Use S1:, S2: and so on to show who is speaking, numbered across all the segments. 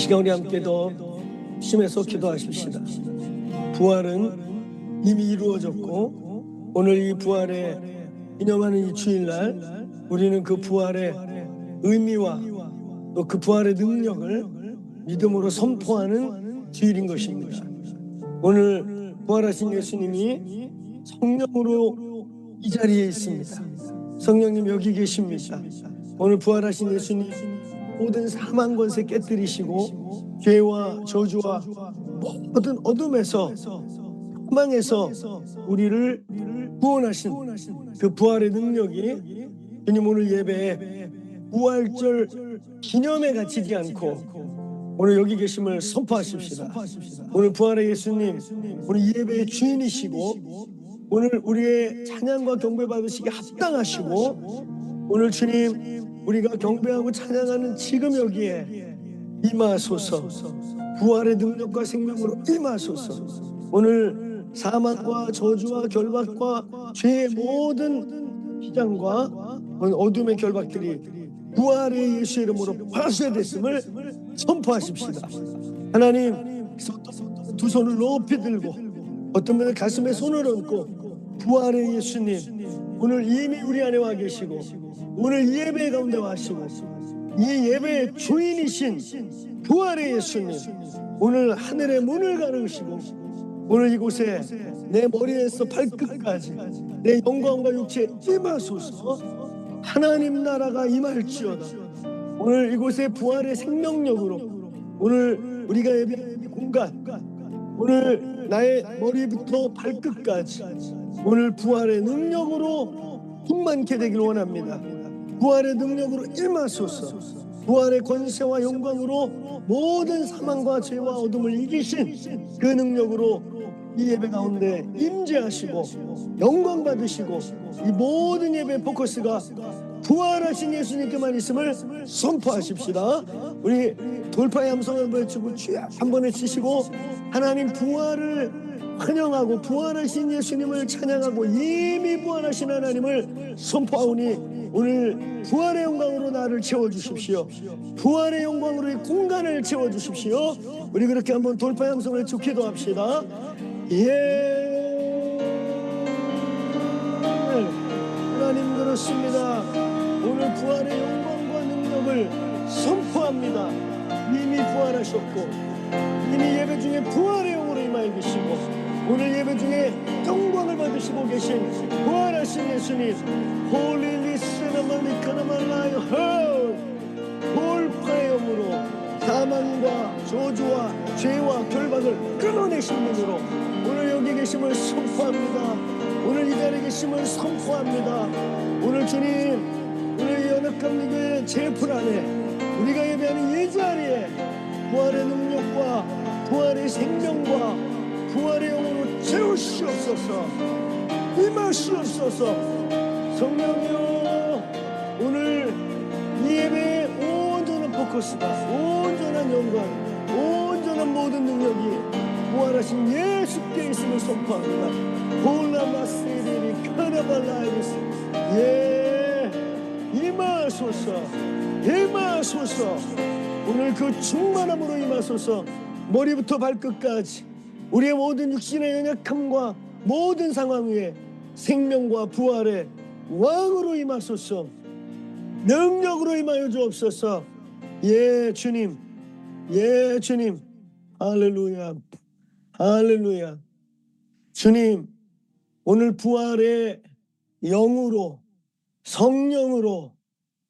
S1: 시간 우리 함께 더 심해서 기도하십시다. 부활은 이미 이루어졌고 오늘 이 부활에 기념하는 이 주일날 우리는 그 부활의 의미와 또 그 부활의 능력을 믿음으로 선포하는 주일인 것입니다. 오늘 부활하신 예수님이 성령으로 이 자리에 있습니다. 성령님 여기 계십니다. 오늘 부활하신 예수님 모든 사망 권세 깨뜨리시고 죄와 저주와 모든 어둠에서 사망에서 우리를 구원하신 그 부활의 능력이 주님 오늘 예배에 부활절 기념에 갇히지 않고 오늘 여기 계심을 선포하십시다. 오늘 부활의 예수님 오늘 예배의 주인이시고 오늘 우리의 찬양과 경배 받으시기 합당하시고 오늘 주님 우리가 경배하고 찬양하는 지금 여기에 임하소서. 부활의 능력과 생명으로 임하소서. 오늘 사망과 저주와 결박과 죄의 모든 비장과 어둠의 결박들이 부활의 예수 이름으로 파쇄됐음을 선포하십시다. 하나님 두 손을 높이 들고 어떤 분은 가슴에 손을 얹고 부활의 예수님 오늘 이미 우리 안에 와 계시고 오늘 이 예배 가운데 와시고 이 예배의 주인이신 부활의 예수님 오늘 하늘의 문을 가르시고 오늘 이곳에 내 머리에서 발끝까지 내 영광과 육체에 임하소서. 하나님 나라가 임할지어다. 오늘 이곳에 부활의 생명력으로 오늘 우리가 예배하는 공간 오늘 나의 머리부터 발끝까지 오늘 부활의 능력으로 충만케 되길 원합니다. 부활의 능력으로 임하소서. 부활의 권세와 영광으로 모든 사망과 죄와 어둠을 이기신 그 능력으로 이 예배 가운데 임재하시고 영광 받으시고 이 모든 예배 포커스가 부활하신 예수님께만 있음을 선포하십시다. 우리 돌파의 함성을 외치고 주여 한 번에 치시고 하나님 부활을 환영하고 부활하신 예수님을 찬양하고 이미 부활하신 하나님을 선포하오니 오늘 부활의 영광으로 나를 채워주십시오. 부활의 영광으로 이 공간을 채워주십시오. 우리 그렇게 한번 돌파의 함성을 외치고 기도합시다. 하나님 그렇습니다. 오늘 부활의 영광과 능력을 선포합니다. 이미 부활하셨고 이미 예배 중에 부활의 영으로 임하여 계시고 오늘 예배 중에 영광을 받으시고 계신 부활하신 예수님 Holy listen amalika나말라요 돌파의 영으로 사망과 저주와 죄와 결박을 끊어내신 분으로 오늘 여기 계심을 선포합니다. 오늘 이 자리에 계심을 선포합니다. 오늘 주님 오늘 연합감리교회 제풀 안에 우리가 예배하는 이 자리에 부활의 능력과 부활의 생명과 부활의 영으로 채우시옵소서. 임하시옵소서. 성령이여 오늘 이 예배의 온전한 포커스가 온전한 영광 온전한 모든 능력이 부활하신 예수께 있음을 선포합니다. 홀라마스리리 카나발라이리스 임하소서 임하소서. 오늘 그 충만함으로 임하소서. 머리부터 발끝까지 우리의 모든 육신의 연약함과 모든 상황 위에 생명과 부활의 왕으로 임하소서. 능력으로 임하여 주옵소서. 예 주님 예 주님 할렐루야 할렐루야. 주님 오늘 부활의 영으로 성령으로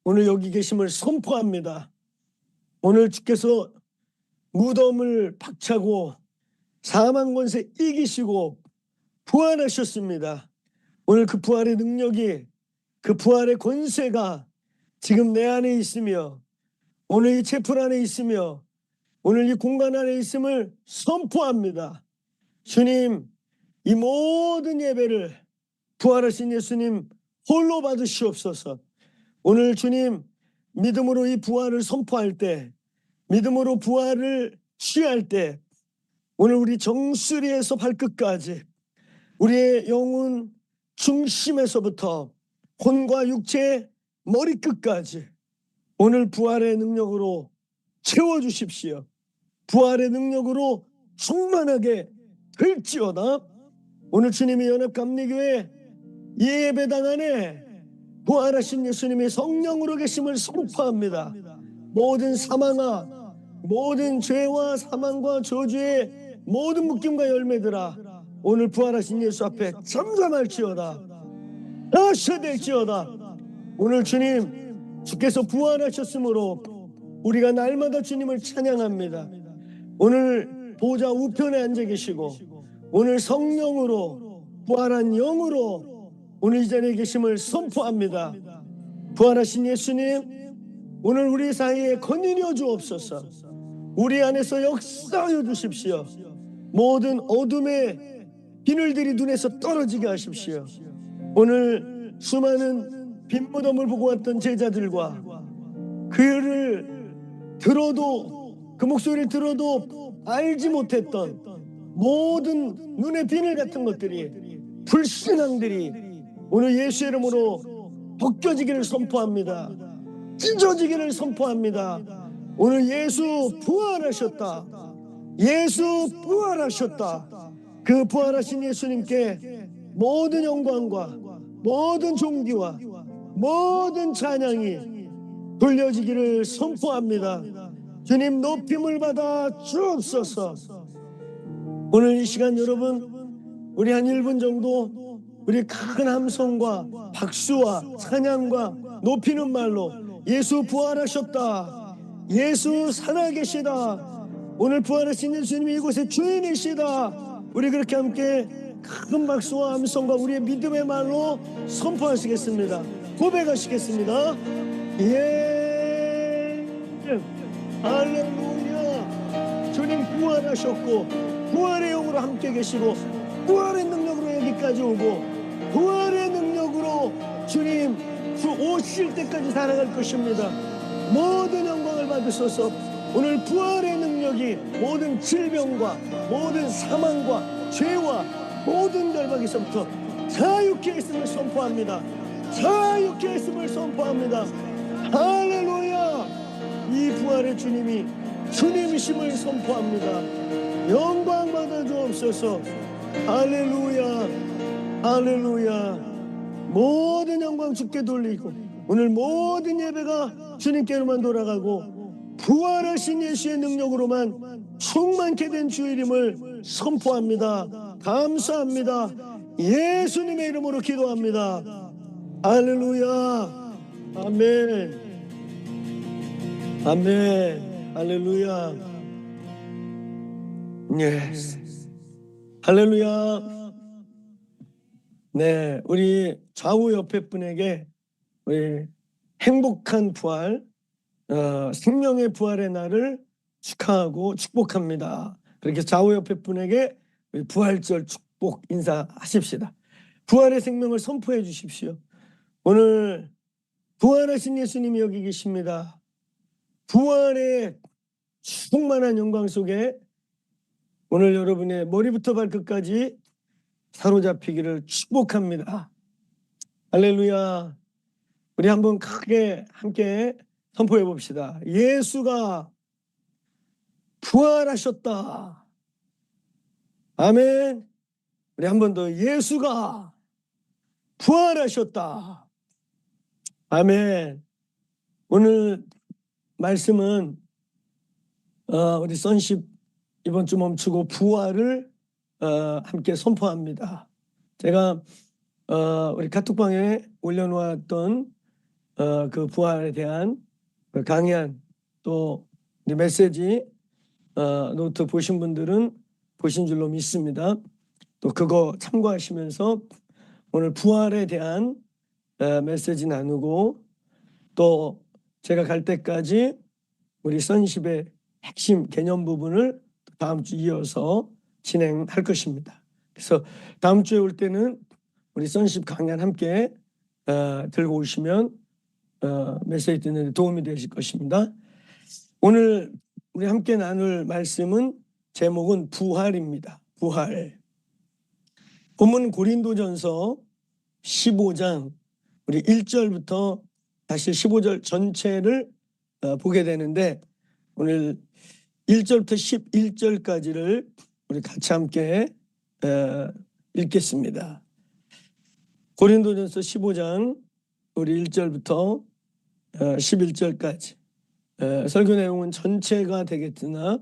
S1: 오늘 여기 계심을 선포합니다. 오늘 주께서 무덤을 박차고 사망 권세 이기시고 부활하셨습니다. 오늘 그 부활의 능력이 그 부활의 권세가 지금 내 안에 있으며 오늘 이 채플 안에 있으며 오늘 이 공간 안에 있음을 선포합니다. 주님 이 모든 예배를 부활하신 예수님 홀로 받으시옵소서. 오늘 주님 믿음으로 이 부활을 선포할 때 믿음으로 부활을 취할 때 오늘 우리 정수리에서 발끝까지 우리의 영혼 중심에서부터 혼과 육체의 머리끝까지 오늘 부활의 능력으로 채워주십시오. 부활의 능력으로 충만하게 될지어다. 오늘 주님이 연합감리교회 예배당 안에 부활하신 예수님이 성령으로 계심을 선포합니다. 모든 사망아, 모든 죄와 사망과 저주의 모든 묶임과 열매들아, 오늘 부활하신 예수 앞에 잠잠할지어다. 하셔될지어다. 오늘 주께서 부활하셨으므로 우리가 날마다 주님을 찬양합니다. 오늘 보좌 우편에 앉아 계시고 오늘 성령으로 부활한 영으로 오늘 이 자리에 계심을 선포합니다. 부활하신 예수님, 오늘 우리 사이에 거느려 주옵소서. 우리 안에서 역사하여 주십시오. 모든 어둠의 비늘들이 눈에서 떨어지게 하십시오. 오늘 수많은 빈무덤을 보고 왔던 제자들과 그를 들어도, 그 목소리를 들어도 알지 못했던 모든 눈의 비늘 같은 것들이, 불신앙들이 오늘 예수의 이름으로 벗겨지기를 선포합니다. 찢어지기를 선포합니다. 오늘 예수 부활하셨다. 예수 부활하셨다. 그 부활하신 예수님께 모든 영광과 모든 존귀와 모든 찬양이 돌려지기를 선포합니다. 주님 높임을 받아 주옵소서. 오늘 이 시간 여러분, 우리 한 1분 정도 우리 큰 함성과 박수와 찬양과 높이는 말로 예수 부활하셨다, 예수 살아계시다, 오늘 부활하신 예수님이 이곳에 주인이시다, 우리 그렇게 함께 큰 박수와 함성과 우리의 믿음의 말로 선포하시겠습니다. 고백하시겠습니다. 예, 할렐루야. 주님 부활하셨고 부활의 영으로 함께 계시고 부활의 능력으로 여기까지 오고 부활의 능력으로 주님 주 오실 때까지 살아갈 것입니다. 모든 영광을 받으소서. 오늘 부활의 능력이 모든 질병과 모든 사망과 죄와 모든 결박에서부터 자유케 있음을 선포합니다. 자유케 있음을 선포합니다. 할렐루야. 이 부활의 주님이 주님이심을 선포합니다. 영광 받아 주옵소서. 할렐루야. 할렐루야. 모든 영광 주께 돌리고 오늘 모든 예배가 주님께로만 돌아가고 부활하신 예수의 능력으로만 충만케 된 주 이름을 선포합니다. 감사합니다. 예수님의 이름으로 기도합니다. 할렐루야. 아멘. 아멘. 할렐루야. 예스. 할렐루야. 네, 우리 좌우 옆에 분에게 우리 행복한 부활, 생명의 부활의 날을 축하하고 축복합니다. 그렇게 좌우 옆에 분에게 우리 부활절 축복 인사하십시다. 부활의 생명을 선포해 주십시오. 오늘 부활하신 예수님이 여기 계십니다. 부활의 충만한 영광 속에 오늘 여러분의 머리부터 발끝까지 사로잡히기를 축복합니다. 할렐루야. 우리 한번 크게 함께 선포해 봅시다. 예수가 부활하셨다. 아멘. 우리 한 번 더. 예수가 부활하셨다. 아멘. 오늘 말씀은 우리 선십 이번 주 멈추고 부활을 함께 선포합니다. 제가 우리 카톡방에 올려놓았던 그 부활에 대한 강연 또 메시지 노트 보신 분들은 보신 줄로 믿습니다. 또 그거 참고하시면서 오늘 부활에 대한 메시지 나누고 또 제가 갈 때까지 우리 선십의 핵심 개념 부분을 다음 주 이어서 진행할 것입니다. 그래서 다음 주에 올 때는 우리 선십 강연 함께 들고 오시면 메시지 듣는 데 도움이 되실 것입니다. 오늘 우리 함께 나눌 말씀은 제목은 부활입니다. 부활. 본문 고린도전서 15장 우리 1절부터 다시 15절 전체를 보게 되는데 오늘 1절부터 11절까지를 우리 같이 함께 읽겠습니다. 고린도전서 15장 우리 1절부터 11절까지 설교 내용은 전체가 되겠으나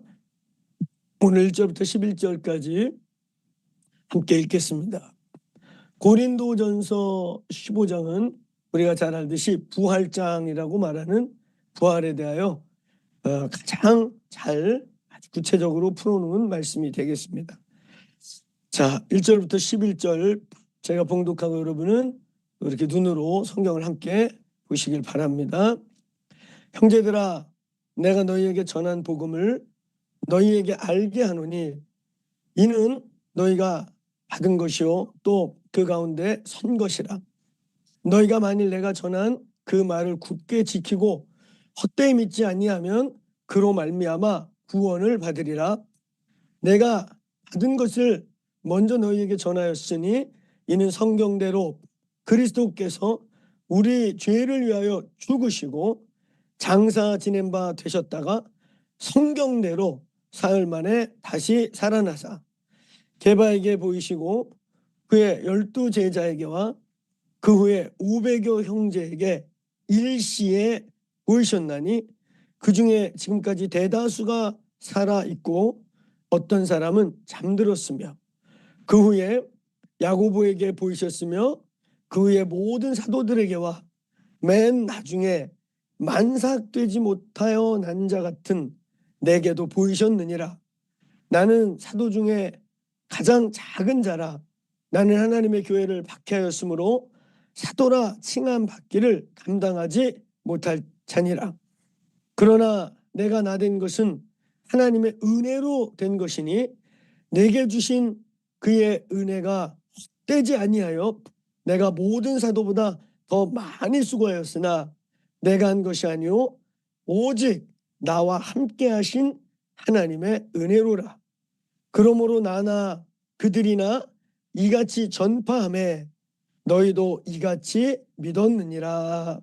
S1: 오늘 1절부터 11절까지 함께 읽겠습니다. 고린도전서 15장은 우리가 잘 알듯이 부활장이라고 말하는 부활에 대하여 가장 잘 아주 구체적으로 풀어놓은 말씀이 되겠습니다. 자, 1절부터 11절 제가 봉독하고 여러분은 이렇게 눈으로 성경을 함께 보시길 바랍니다. 형제들아, 내가 너희에게 전한 복음을 너희에게 알게 하노니 이는 너희가 받은 것이요 또 그 가운데 선 것이라. 너희가 만일 내가 전한 그 말을 굳게 지키고 헛되이 믿지 아니하면 그로 말미암아 구원을 받으리라. 내가 받은 것을 먼저 너희에게 전하였으니 이는 성경대로 그리스도께서 우리 죄를 위하여 죽으시고 장사 지낸 바 되셨다가 성경대로 사흘 만에 다시 살아나사 게바에게 보이시고 그의 12 제자에게와 그 후에 500여 형제에게 일시에 보이셨나니 그 중에 지금까지 대다수가 살아있고 어떤 사람은 잠들었으며 그 후에 야고보에게 보이셨으며 그 후에 모든 사도들에게와 맨 나중에 만삭되지 못하여 난 자 같은 내게도 보이셨느니라. 나는 사도 중에 가장 작은 자라. 나는 하나님의 교회를 박해하였으므로 사도라 칭함 받기를 감당하지 못할 자니라. 그러나 내가 나된 것은 하나님의 은혜로 된 것이니 내게 주신 그의 은혜가 헛되지 아니하여 내가 모든 사도보다 더 많이 수고하였으나 내가 한 것이 아니요 오직 나와 함께 하신 하나님의 은혜로라. 그러므로 나나 그들이나 이같이 전파하매 너희도 이같이 믿었느니라.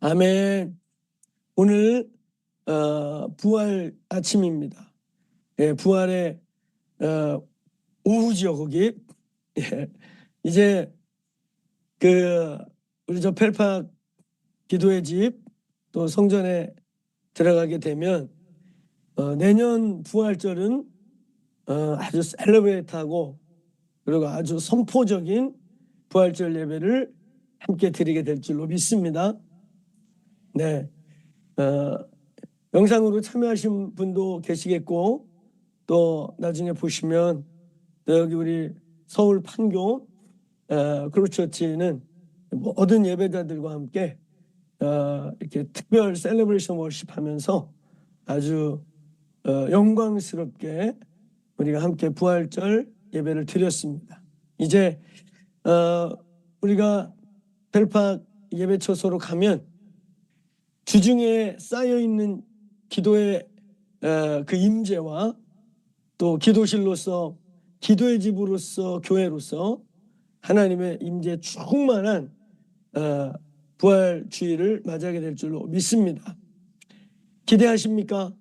S1: 아멘. 오늘 부활 아침입니다. 예, 부활의 오후지요 거기. 예, 이제 우리 저 펠팍 기도의 집 또 성전에 들어가게 되면 내년 부활절은 아주 셀러브레이트하고 그리고 아주 선포적인 부활절 예배를 함께 드리게 될 줄로 믿습니다. 네, 영상으로 참여하신 분도 계시겠고 또 나중에 보시면 또 여기 우리 서울 판교 크로처치는 모든 예배자들과 함께 이렇게 특별 셀러브레이션 워십하면서 아주 영광스럽게 우리가 함께 부활절 예배를 드렸습니다. 이제 우리가 펠팍 예배처소로 가면 주중에 쌓여있는 기도의 그 임재와 또 기도실로서 기도의 집으로서 교회로서 하나님의 임재 충만한 부활 주일을 맞이하게 될 줄로 믿습니다. 기대하십니까?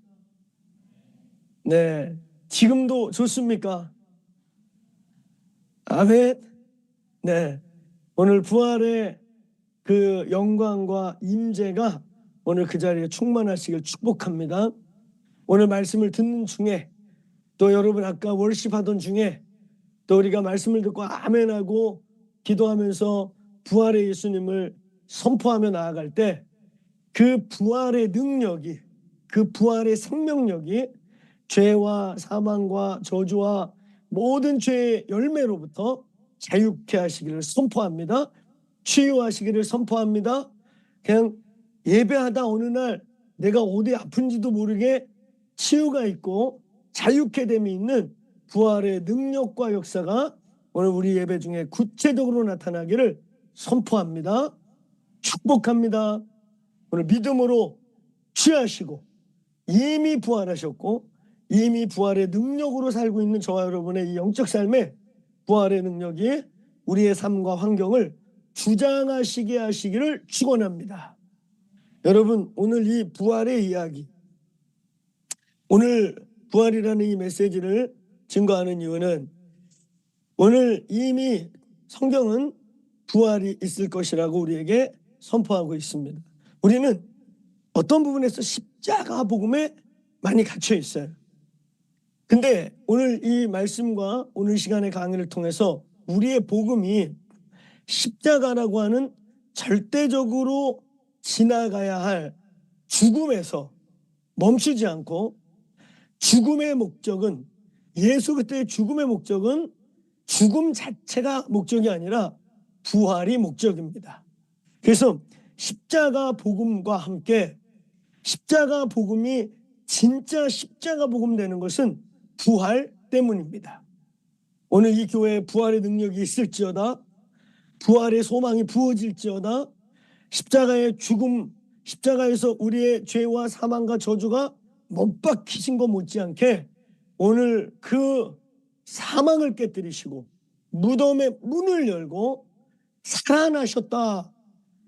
S1: 네, 지금도 좋습니까? 아멘. 네, 오늘 부활의 그 영광과 임재가 오늘 그 자리에 충만하시길 축복합니다. 오늘 말씀을 듣는 중에 또 여러분 아까 월십하던 중에 또 우리가 말씀을 듣고 아멘하고 기도하면서 부활의 예수님을 선포하며 나아갈 때 그 부활의 능력이 그 부활의 생명력이 죄와 사망과 저주와 모든 죄의 열매로부터 자유케 하시기를 선포합니다. 치유하시기를 선포합니다. 그냥 예배하다 어느 날 내가 어디 아픈지도 모르게 치유가 있고 자유케 됨이 있는 부활의 능력과 역사가 오늘 우리 예배 중에 구체적으로 나타나기를 선포합니다. 축복합니다. 오늘 믿음으로 취하시고 이미 부활하셨고 이미 부활의 능력으로 살고 있는 저와 여러분의 이 영적 삶에 부활의 능력이 우리의 삶과 환경을 주장하시게 하시기를 축원합니다. 여러분 오늘 이 부활의 이야기 오늘 부활이라는 이 메시지를 증거하는 이유는 오늘 이미 성경은 부활이 있을 것이라고 우리에게 선포하고 있습니다. 우리는 어떤 부분에서 십자가 복음에 많이 갇혀 있어요. 근데 오늘 이 말씀과 오늘 시간의 강의를 통해서 우리의 복음이 십자가라고 하는 절대적으로 지나가야 할 죽음에서 멈추지 않고, 죽음의 목적은, 예수 그때의 죽음의 목적은 죽음 자체가 목적이 아니라 부활이 목적입니다. 그래서 십자가 복음과 함께 십자가 복음이 진짜 십자가 복음 되는 것은 부활 때문입니다. 오늘 이 교회에 부활의 능력이 있을지어다, 부활의 소망이 부어질지어다, 십자가의 죽음, 십자가에서 우리의 죄와 사망과 저주가 못 박히신 것 못지않게 오늘 그 사망을 깨뜨리시고 무덤의 문을 열고 살아나셨다,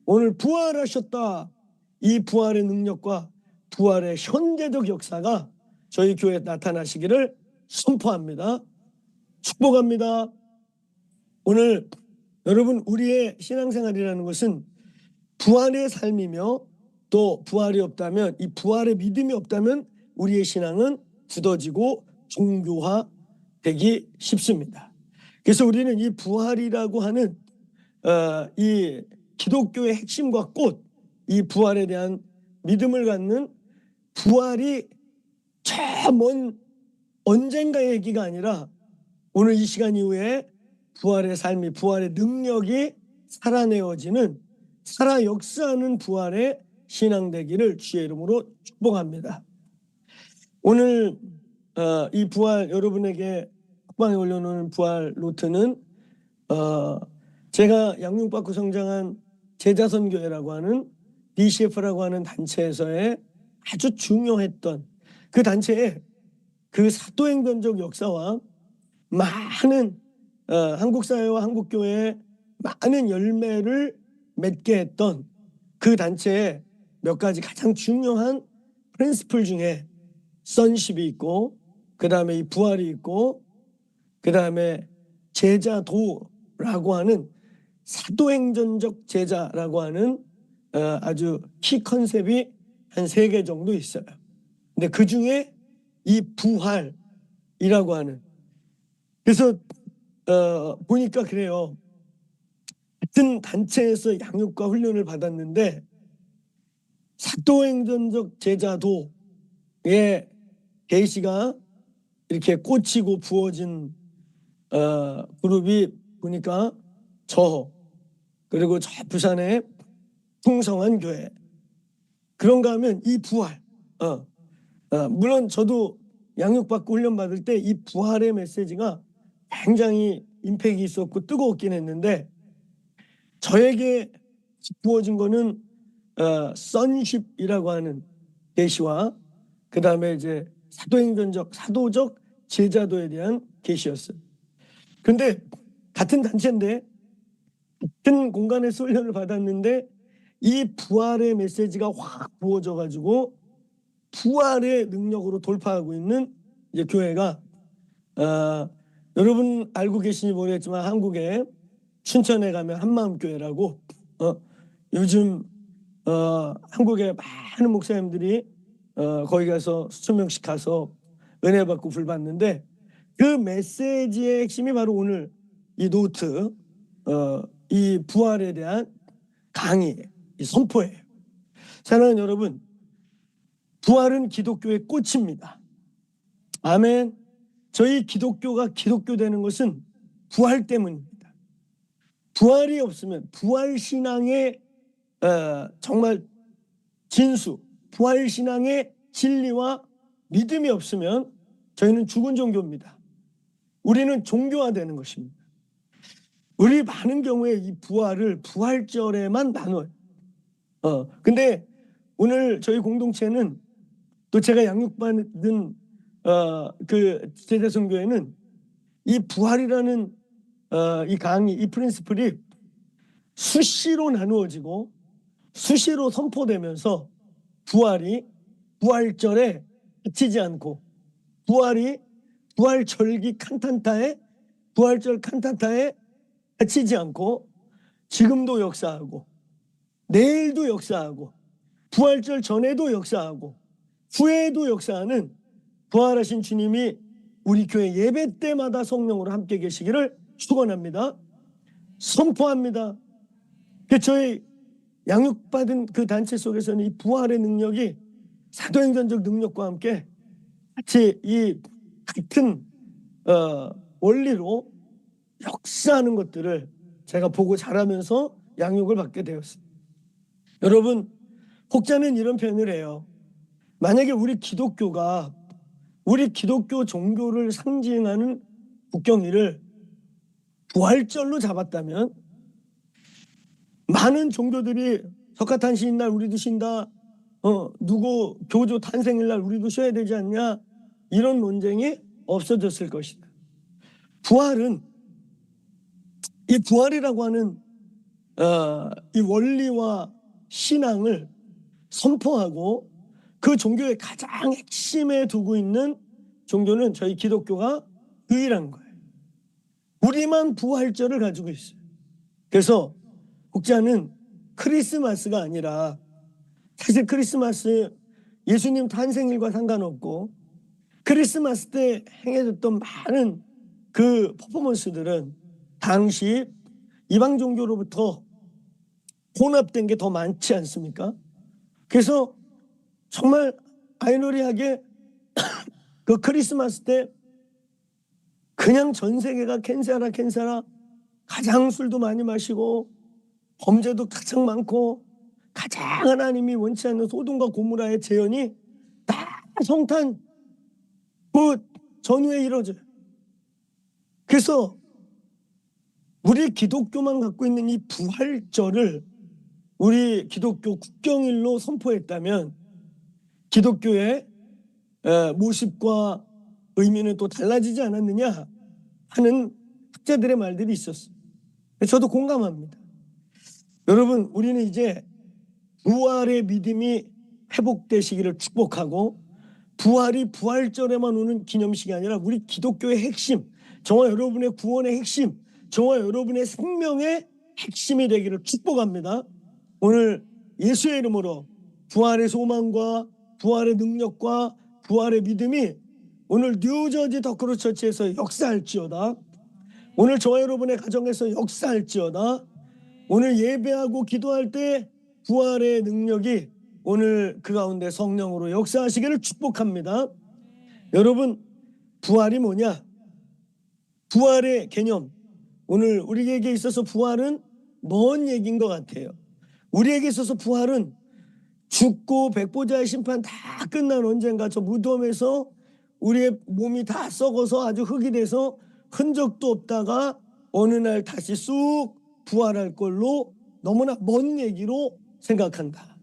S1: 오늘 부활하셨다, 이 부활의 능력과 부활의 현재적 역사가 저희 교회에 나타나시기를 선포합니다. 축복합니다. 오늘 여러분, 우리의 신앙생활이라는 것은 부활의 삶이며, 또 부활이 없다면, 이 부활의 믿음이 없다면 우리의 신앙은 굳어지고 종교화되기 쉽습니다. 그래서 우리는 이 부활이라고 하는 이 기독교의 핵심과 꽃, 이 부활에 대한 믿음을 갖는, 부활이 저 먼 언젠가의 얘기가 아니라 오늘 이 시간 이후에 부활의 삶이, 부활의 능력이 살아내어지는, 살아 역사하는 부활의 신앙 되기를 주의 이름으로 축복합니다. 오늘 이 부활, 여러분에게 톡방에 올려놓은 부활 노트는 제가 양육받고 성장한 제자선교회라고 하는 DCF라고 하는 단체에서의 아주 중요했던 그 단체의 그 사도행전적 역사와 많은 한국 사회와 한국 교회에 많은 열매를 맺게 했던 그 단체의 몇 가지 가장 중요한 프린시플 중에 선십이 있고, 그 다음에 이 부활이 있고, 그 다음에 제자도라고 하는 사도행전적 제자라고 하는 아주 키 컨셉이 한 3개 정도 있어요. 근데 그 중에 이 부활이라고 하는, 그래서 보니까 그래요. 같은 단체에서 양육과 훈련을 받았는데 사도행전적 제자도의 계시가 이렇게 꽂히고 부어진 그룹이 보니까 저, 그리고 저 부산의 풍성한 교회. 그런가 하면 이 부활, 물론 저도 양육받고 훈련 받을 때 이 부활의 메시지가 굉장히 임팩이 있었고 뜨거웠긴 했는데, 저에게 부어진 거는 선십이라고 하는 계시와 그 다음에 이제 사도행전적, 사도적 제자도에 대한 계시였어요. 근데 같은 단체인데, 같은 공간에서 훈련을 받았는데 이 부활의 메시지가 확 부어져 가지고 부활의 능력으로 돌파하고 있는 이제 교회가 여러분 알고 계시는지 모르겠지만 한국에 춘천에 가면 한마음교회라고 요즘 한국의 많은 목사님들이 거기 가서 수천 명씩 가서 은혜 받고 불 받는데, 그 메시지의 핵심이 바로 오늘 이 노트, 이 부활에 대한 강의, 이 선포예요. 사랑하는 여러분, 부활은 기독교의 꽃입니다. 아멘. 저희 기독교가 기독교 되는 것은 부활 때문입니다. 부활이 없으면, 부활신앙의 정말 진수, 부활신앙의 진리와 믿음이 없으면 저희는 죽은 종교입니다. 우리는 종교화되는 것입니다. 우리 많은 경우에 이 부활을 부활절에만 나눠요. 근데 오늘 저희 공동체는, 또 제가 양육받은 그 제자선교회는 이 부활이라는 이 강의, 이 프린시플이 수시로 나누어지고 수시로 선포되면서 부활이 부활절에 다치지 않고 부활절기 칸탄타에 부활절 칸탄타에 다치지 않고 지금도 역사하고 내일도 역사하고 부활절 전에도 역사하고 후에도 역사하는 부활하신 주님이 우리 교회 예배 때마다 성령으로 함께 계시기를 축원합니다. 선포합니다. 저희 양육받은 그 단체 속에서는 이 부활의 능력이 사도행전적 능력과 함께 같이 이 같은 원리로 역사하는 것들을 제가 보고 자라면서 양육을 받게 되었습니다. 여러분, 혹자는 이런 표현을 해요. 만약에 우리 기독교 종교를 상징하는 국경일을 부활절로 잡았다면 많은 종교들이 석가탄신일 날 우리도 쉰다, 누구 교조 탄생일 날 우리도 쉬어야 되지 않냐, 이런 논쟁이 없어졌을 것이다. 이 부활이라고 하는 이 원리와 신앙을 선포하고 그 종교의 가장 핵심에 두고 있는 종교는 저희 기독교가 유일한 거예요. 우리만 부활절을 가지고 있어요. 그래서 혹자는 크리스마스가 아니라, 사실 크리스마스 예수님 탄생일과 상관없고 크리스마스 때 행해졌던 많은 그 퍼포먼스들은 당시 이방 종교로부터 혼합된 게 더 많지 않습니까? 그래서 정말 아이러니하게 그 크리스마스 때 그냥 전 세계가 캔사라 가장 술도 많이 마시고 범죄도 가장 많고 가장 하나님이 원치 않는 소돔과 고모라의 재현이 다 성탄 전후에 이루어져요. 그래서 우리 기독교만 갖고 있는 이 부활절을 우리 기독교 국경일로 선포했다면 기독교의 모습과 의미는 또 달라지지 않았느냐 하는 학자들의 말들이 있었어요. 저도 공감합니다. 여러분, 우리는 이제 부활의 믿음이 회복되시기를 축복하고, 부활이 부활절에만 오는 기념식이 아니라 우리 기독교의 핵심, 저와 여러분의 구원의 핵심, 저와 여러분의 생명의 핵심이 되기를 축복합니다. 오늘 예수의 이름으로 부활의 소망과 부활의 능력과 부활의 믿음이 오늘 뉴저지 더크로 처치에서 역사할지어다. 오늘 저와 여러분의 가정에서 역사할지어다. 오늘 예배하고 기도할 때 부활의 능력이 오늘 그 가운데 성령으로 역사하시기를 축복합니다. 여러분, 부활이 뭐냐? 부활의 개념, 오늘 우리에게 있어서 부활은 먼 얘기인 것 같아요. 우리에게 있어서 부활은 죽고 백보자의 심판 다 끝난 언젠가 저 무덤에서 우리의 몸이 다 썩어서 아주 흙이 돼서 흔적도 없다가 어느 날 다시 쑥 부활할 걸로 너무나 먼 얘기로 생각한다.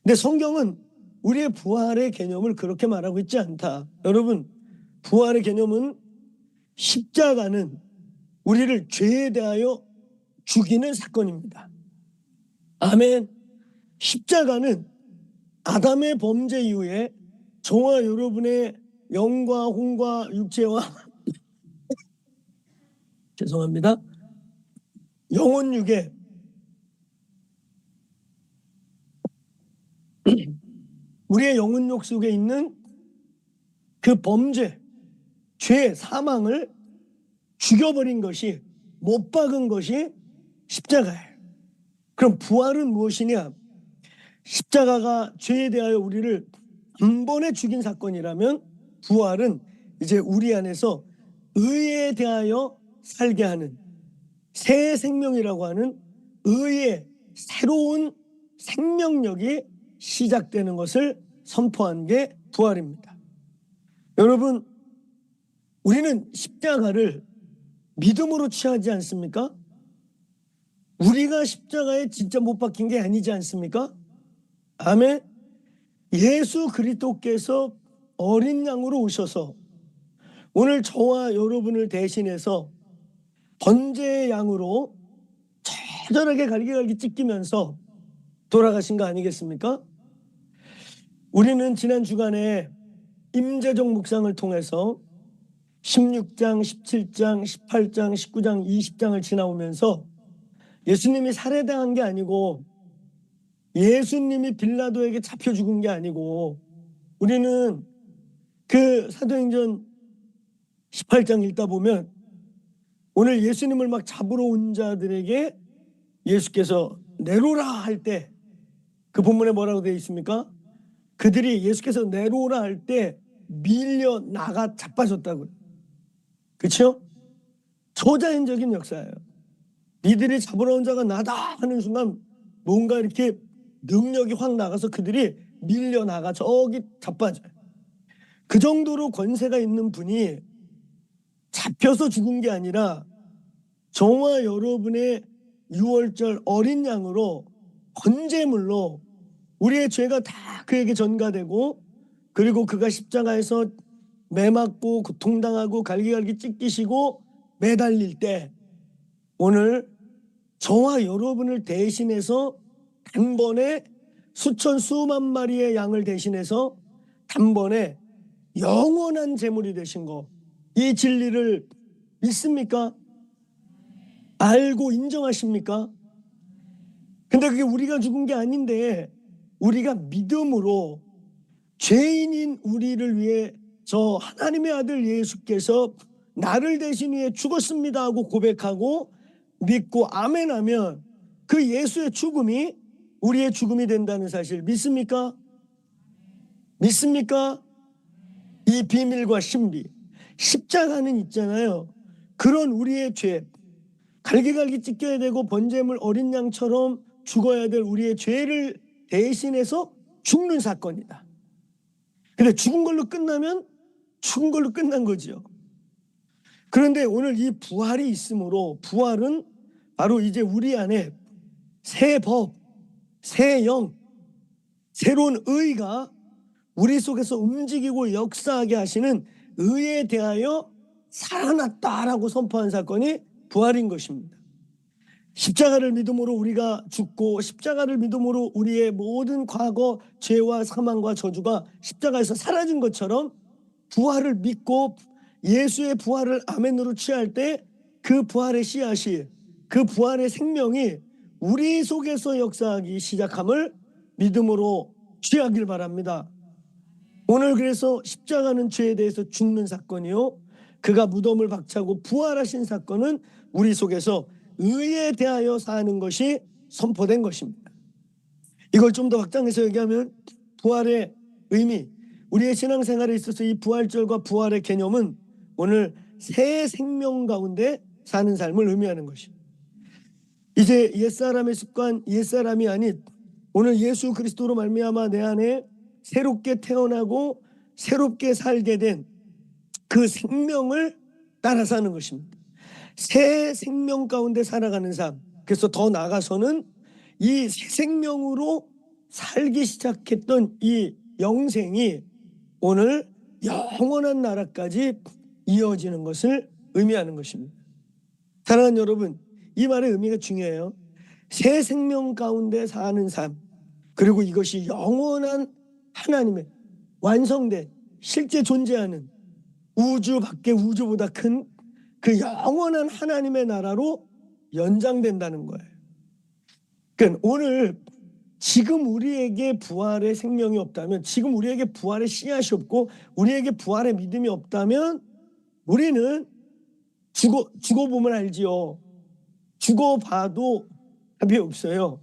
S1: 근데 성경은 우리의 부활의 개념을 그렇게 말하고 있지 않다. 여러분, 부활의 개념은 십자가는 우리를 죄에 대하여 죽이는 사건입니다. 아멘. 십자가는 아담의 범죄 이후에 저와 여러분의 영과 혼과 육체와 죄송합니다. 영혼육에 우리의 영혼육 속에 있는 그 범죄, 죄, 사망을 죽여버린 것이, 못 박은 것이 십자가예요. 그럼 부활은 무엇이냐? 십자가가 죄에 대하여 우리를 단번에 죽인 사건이라면 부활은 이제 우리 안에서 의에 대하여 살게 하는 새 생명이라고 하는 의의 새로운 생명력이 시작되는 것을 선포한 게 부활입니다. 여러분, 우리는 십자가를 믿음으로 취하지 않습니까? 우리가 십자가에 진짜 못 박힌 게 아니지 않습니까? 아멘. 예수 그리스도께서 어린 양으로 오셔서 오늘 저와 여러분을 대신해서 번제의 양으로 처절하게 갈기갈기 찢기면서 돌아가신 거 아니겠습니까? 우리는 지난 주간에 임재적 묵상을 통해서 16장, 17장, 18장, 19장, 20장을 지나오면서 예수님이 살해당한 게 아니고 예수님이 빌라도에게 잡혀 죽은 게 아니고 우리는 그 사도행전 18장 읽다 보면 오늘 예수님을 막 잡으러 온 자들에게 예수께서 내로라 할 때 그 본문에 뭐라고 되어 있습니까? 그들이 예수께서 내로라 할 때 밀려 나가 자빠졌다고요. 그렇죠? 초자연적인 역사예요. 니들이 잡으러 온 자가 나다 하는 순간 뭔가 이렇게 능력이 확 나가서 그들이 밀려 나가 저기 자빠져요. 그 정도로 권세가 있는 분이 잡혀서 죽은 게 아니라 저와 여러분의 6월절 어린 양으로 번제물로 우리의 죄가 다 그에게 전가되고 그리고 그가 십자가에서 매맞고 고통당하고 갈기갈기 찢기시고 매달릴 때 오늘 저와 여러분을 대신해서 단번에 수천 수만 마리의 양을 대신해서 단번에 영원한 제물이 되신 거, 이 진리를 믿습니까? 알고 인정하십니까? 근데 그게 우리가 죽은 게 아닌데 우리가 믿음으로 죄인인 우리를 위해 저 하나님의 아들 예수께서 나를 대신 위해 죽었습니다 하고 고백하고 믿고 아멘하면 그 예수의 죽음이 우리의 죽음이 된다는 사실 믿습니까? 믿습니까? 이 비밀과 신비, 십자가는 있잖아요. 그런 우리의 죄, 갈기갈기 찢겨야 되고 번제물 어린 양처럼 죽어야 될 우리의 죄를 대신해서 죽는 사건이다. 근데 죽은 걸로 끝나면 죽은 걸로 끝난 거지요. 그런데 오늘 이 부활이 있으므로 부활은 바로 이제 우리 안에 새 법, 새 영, 새로운 의가 우리 속에서 움직이고 역사하게 하시는 의에 대하여 살아났다라고 선포한 사건이 부활인 것입니다. 십자가를 믿음으로 우리가 죽고 십자가를 믿음으로 우리의 모든 과거 죄와 사망과 저주가 십자가에서 사라진 것처럼 부활을 믿고 예수의 부활을 아멘으로 취할 때 그 부활의 씨앗이, 그 부활의 생명이 우리 속에서 역사하기 시작함을 믿음으로 취하길 바랍니다. 오늘 그래서 십자가는 죄에 대해서 죽는 사건이요, 그가 무덤을 박차고 부활하신 사건은 우리 속에서 의에 대하여 사는 것이 선포된 것입니다. 이걸 좀 더 확장해서 얘기하면 부활의 의미, 우리의 신앙생활에 있어서 이 부활절과 부활의 개념은 오늘 새 생명 가운데 사는 삶을 의미하는 것입니다. 이제 옛사람의 습관, 옛사람이 아닌 오늘 예수 그리스도로 말미암아 내 안에 새롭게 태어나고 새롭게 살게 된 그 생명을 따라 사는 것입니다. 새 생명 가운데 살아가는 삶. 그래서 더 나아가서는 이 새 생명으로 살기 시작했던 이 영생이 오늘 영원한 나라까지 이어지는 것을 의미하는 것입니다. 사랑하는 여러분, 이 말의 의미가 중요해요. 새 생명 가운데 사는 삶, 그리고 이것이 영원한 하나님의 완성된 실제 존재하는 우주 밖에 우주보다 큰 그 영원한 하나님의 나라로 연장된다는 거예요. 그러니까 오늘 지금 우리에게 부활의 생명이 없다면, 지금 우리에게 부활의 씨앗이 없고 우리에게 부활의 믿음이 없다면 우리는 죽어보면 알지요. 죽어봐도 답이 없어요.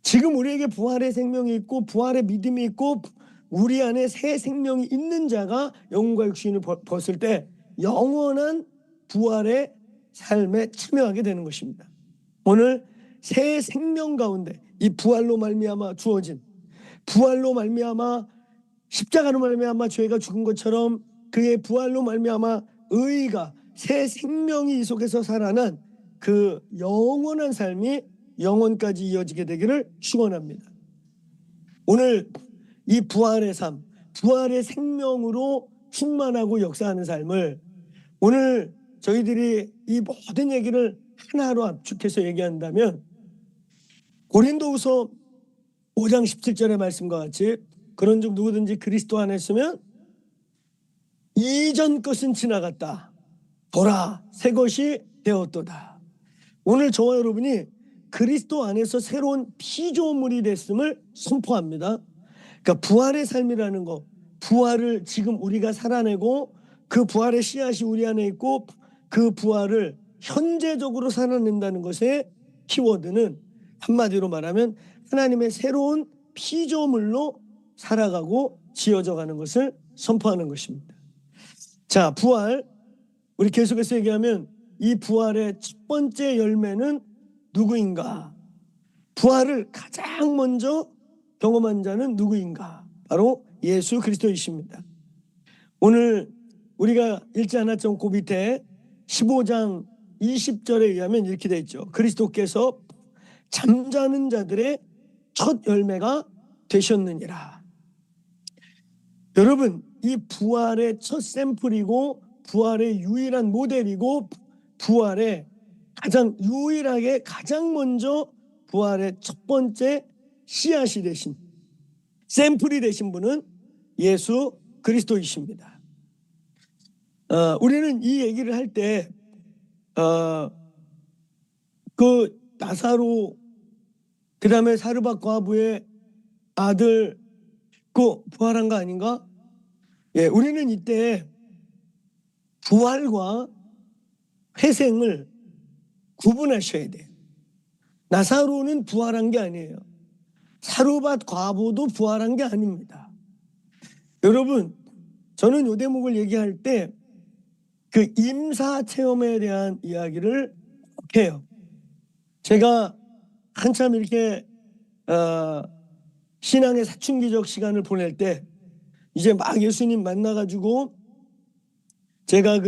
S1: 지금 우리에게 부활의 생명이 있고 부활의 믿음이 있고 우리 안에 새 생명이 있는 자가 영과 육신을 벗을 때 영원한 부활의 삶에 참여하게 되는 것입니다. 오늘 새 생명 가운데 이 부활로 말미암아 주어진, 부활로 말미암아 십자가로 말미암아 죄가 죽은 것처럼 그의 부활로 말미암아 의가, 새 생명이 이 속에서 살아난 그 영원한 삶이 영원까지 이어지게 되기를 축원합니다. 오늘 이 부활의 삶, 부활의 생명으로 충만하고 역사하는 삶을 오늘 저희들이 이 모든 얘기를 하나로 압축해서 얘기한다면 고린도후서 5장 17절의 말씀과 같이 그런즉 누구든지 그리스도 안에 있으면 이전 것은 지나갔다. 보라, 새 것이 되었도다. 오늘 저와 여러분이 그리스도 안에서 새로운 피조물이 됐음을 선포합니다. 그러니까 부활의 삶이라는 거, 부활을 지금 우리가 살아내고 그 부활의 씨앗이 우리 안에 있고 그 부활을 현재적으로 살아낸다는 것의 키워드는 한마디로 말하면 하나님의 새로운 피조물로 살아가고 지어져 가는 것을 선포하는 것입니다. 자, 부활. 우리 계속해서 얘기하면 이 부활의 첫 번째 열매는 누구인가? 부활을 가장 먼저 경험한 자는 누구인가? 바로 예수 그리스도이십니다. 오늘 우리가 읽지 않았던 그 밑에 15장 20절에 의하면 이렇게 되어 있죠. 그리스도께서 잠자는 자들의 첫 열매가 되셨느니라. 여러분, 이 부활의 첫 샘플이고 부활의 유일한 모델이고 부활의 가장 유일하게 가장 먼저 부활의 첫 번째 씨앗이 되신 샘플이 되신 분은 예수 그리스도이십니다. 우리는 이 얘기를 할 때 그 나사로 그 다음에 사르밧 과부의 아들 그 부활한 거 아닌가? 예, 우리는 이때 부활과 회생을 구분하셔야 돼요. 나사로는 부활한 게 아니에요. 사르밧 과부도 부활한 게 아닙니다. 여러분, 저는 이 대목을 얘기할 때 그 임사 체험에 대한 이야기를 해요. 제가 한참 이렇게 신앙의 사춘기적 시간을 보낼 때 이제 막 예수님 만나가지고 제가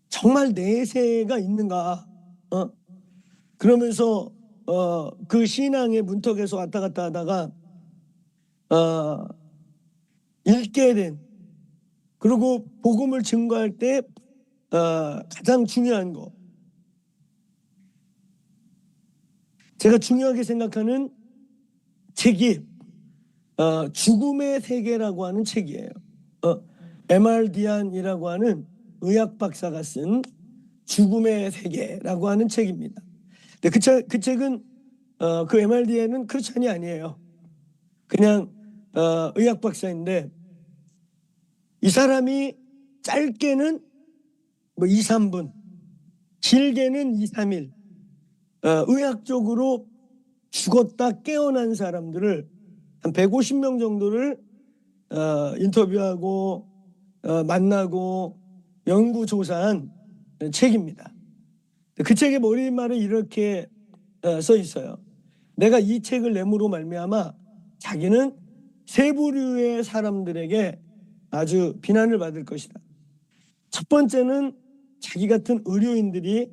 S1: 정말 내세가 있는가 그러면서 그 신앙의 문턱에서 왔다 갔다 하다가 읽게 된 그리고 복음을 증거할 때 가장 중요한 거 제가 중요하게 생각하는 책이 죽음의 세계라고 하는 책이에요. 에말 디안이라고 하는 의학 박사가 쓴 죽음의 세계라고 하는 책입니다. 근데 그 책은 그 에말 디안은 크리스찬이 아니에요. 그냥 의학 박사인데 이 사람이 짧게는 뭐 2, 3분, 길게는 2, 3일 의학적으로 죽었다 깨어난 사람들을 한 150명 정도를 인터뷰하고 만나고 연구조사한 책입니다. 그 책의 머릿말은 이렇게 써 있어요. 내가 이 책을 내므로 말미암아 자기는 세 부류의 사람들에게 아주 비난을 받을 것이다. 첫 번째는 자기 같은 의료인들이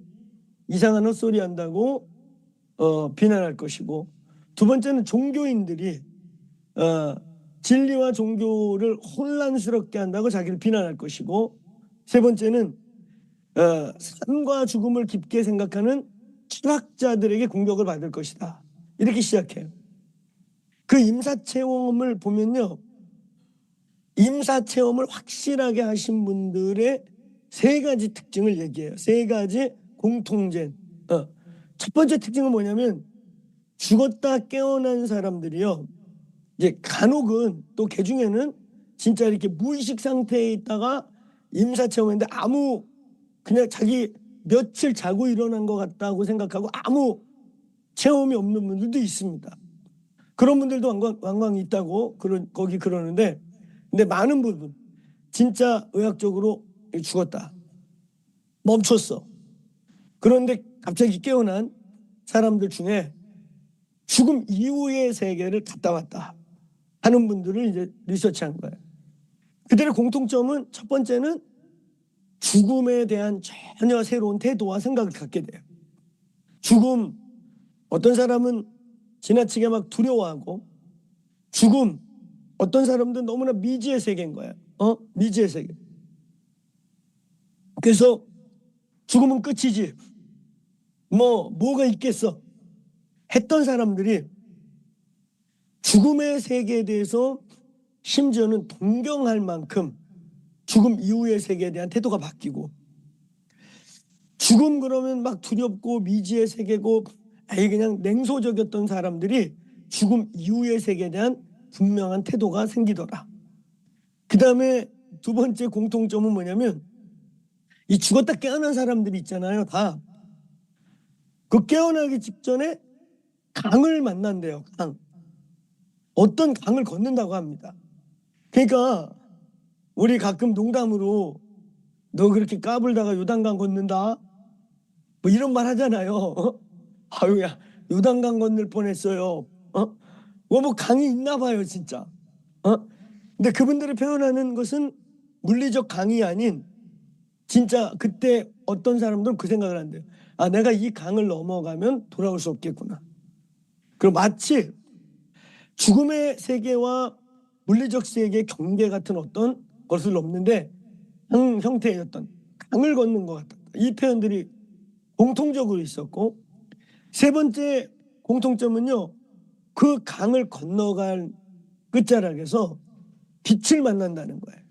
S1: 이상한 헛소리 한다고 비난할 것이고, 두 번째는 종교인들이 진리와 종교를 혼란스럽게 한다고 자기를 비난할 것이고, 세 번째는 삶과 죽음을 깊게 생각하는 철학자들에게 공격을 받을 것이다. 이렇게 시작해요. 그 임사체험을 보면요, 임사체험을 확실하게 하신 분들의 세 가지 특징을 얘기해요. 세 가지 공통된. 첫 번째 특징은 뭐냐면 죽었다 깨어난 사람들이요, 이제 간혹은 또 개 중에는 진짜 이렇게 무의식 상태에 있다가 임사체험했는데 아무 그냥 자기 며칠 자고 일어난 것 같다고 생각하고 아무 체험이 없는 분들도 있습니다. 그런 분들도 왕왕 있다고 거기 그러는데, 근데 많은 부분 진짜 의학적으로 죽었다, 멈췄어, 그런데 갑자기 깨어난 사람들 중에 죽음 이후의 세계를 갔다 왔다 하는 분들을 이제 리서치한 거예요. 그들의 공통점은 첫 번째는 죽음에 대한 전혀 새로운 태도와 생각을 갖게 돼요. 죽음, 어떤 사람은 지나치게 막 두려워하고, 죽음, 어떤 사람들은 너무나 미지의 세계인 거예요. 미지의 세계. 그래서 죽음은 끝이지, 뭐가 있겠어 했던 사람들이 죽음의 세계에 대해서 심지어는 동경할 만큼 죽음 이후의 세계에 대한 태도가 바뀌고, 죽음 그러면 막 두렵고 미지의 세계고 아예 그냥 냉소적이었던 사람들이 죽음 이후의 세계에 대한 분명한 태도가 생기더라. 그 다음에 두 번째 공통점은 뭐냐면, 이 죽었다 깨어난 사람들이 있잖아요. 다 그 깨어나기 직전에 강을 만난대요. 강. 어떤 강을 건넌다고 합니다. 그러니까 우리 가끔 농담으로 너 그렇게 까불다가 요단강 건넌다 뭐 이런 말 하잖아요. 아유야 요단강 건널 뻔했어요. 뭐 강이 있나 봐요 진짜. 근데 그분들이 표현하는 것은 물리적 강이 아닌, 진짜 그때 어떤 사람들은 그 생각을 한대요. 아, 내가 이 강을 넘어가면 돌아올 수 없겠구나. 그럼 마치 죽음의 세계와 물리적 세계의 경계 같은 어떤 것을 넘는데 한 형태의 어떤 강을 걷는 것 같다. 이 표현들이 공통적으로 있었고, 세 번째 공통점은요, 그 강을 건너갈 끝자락에서 빛을 만난다는 거예요.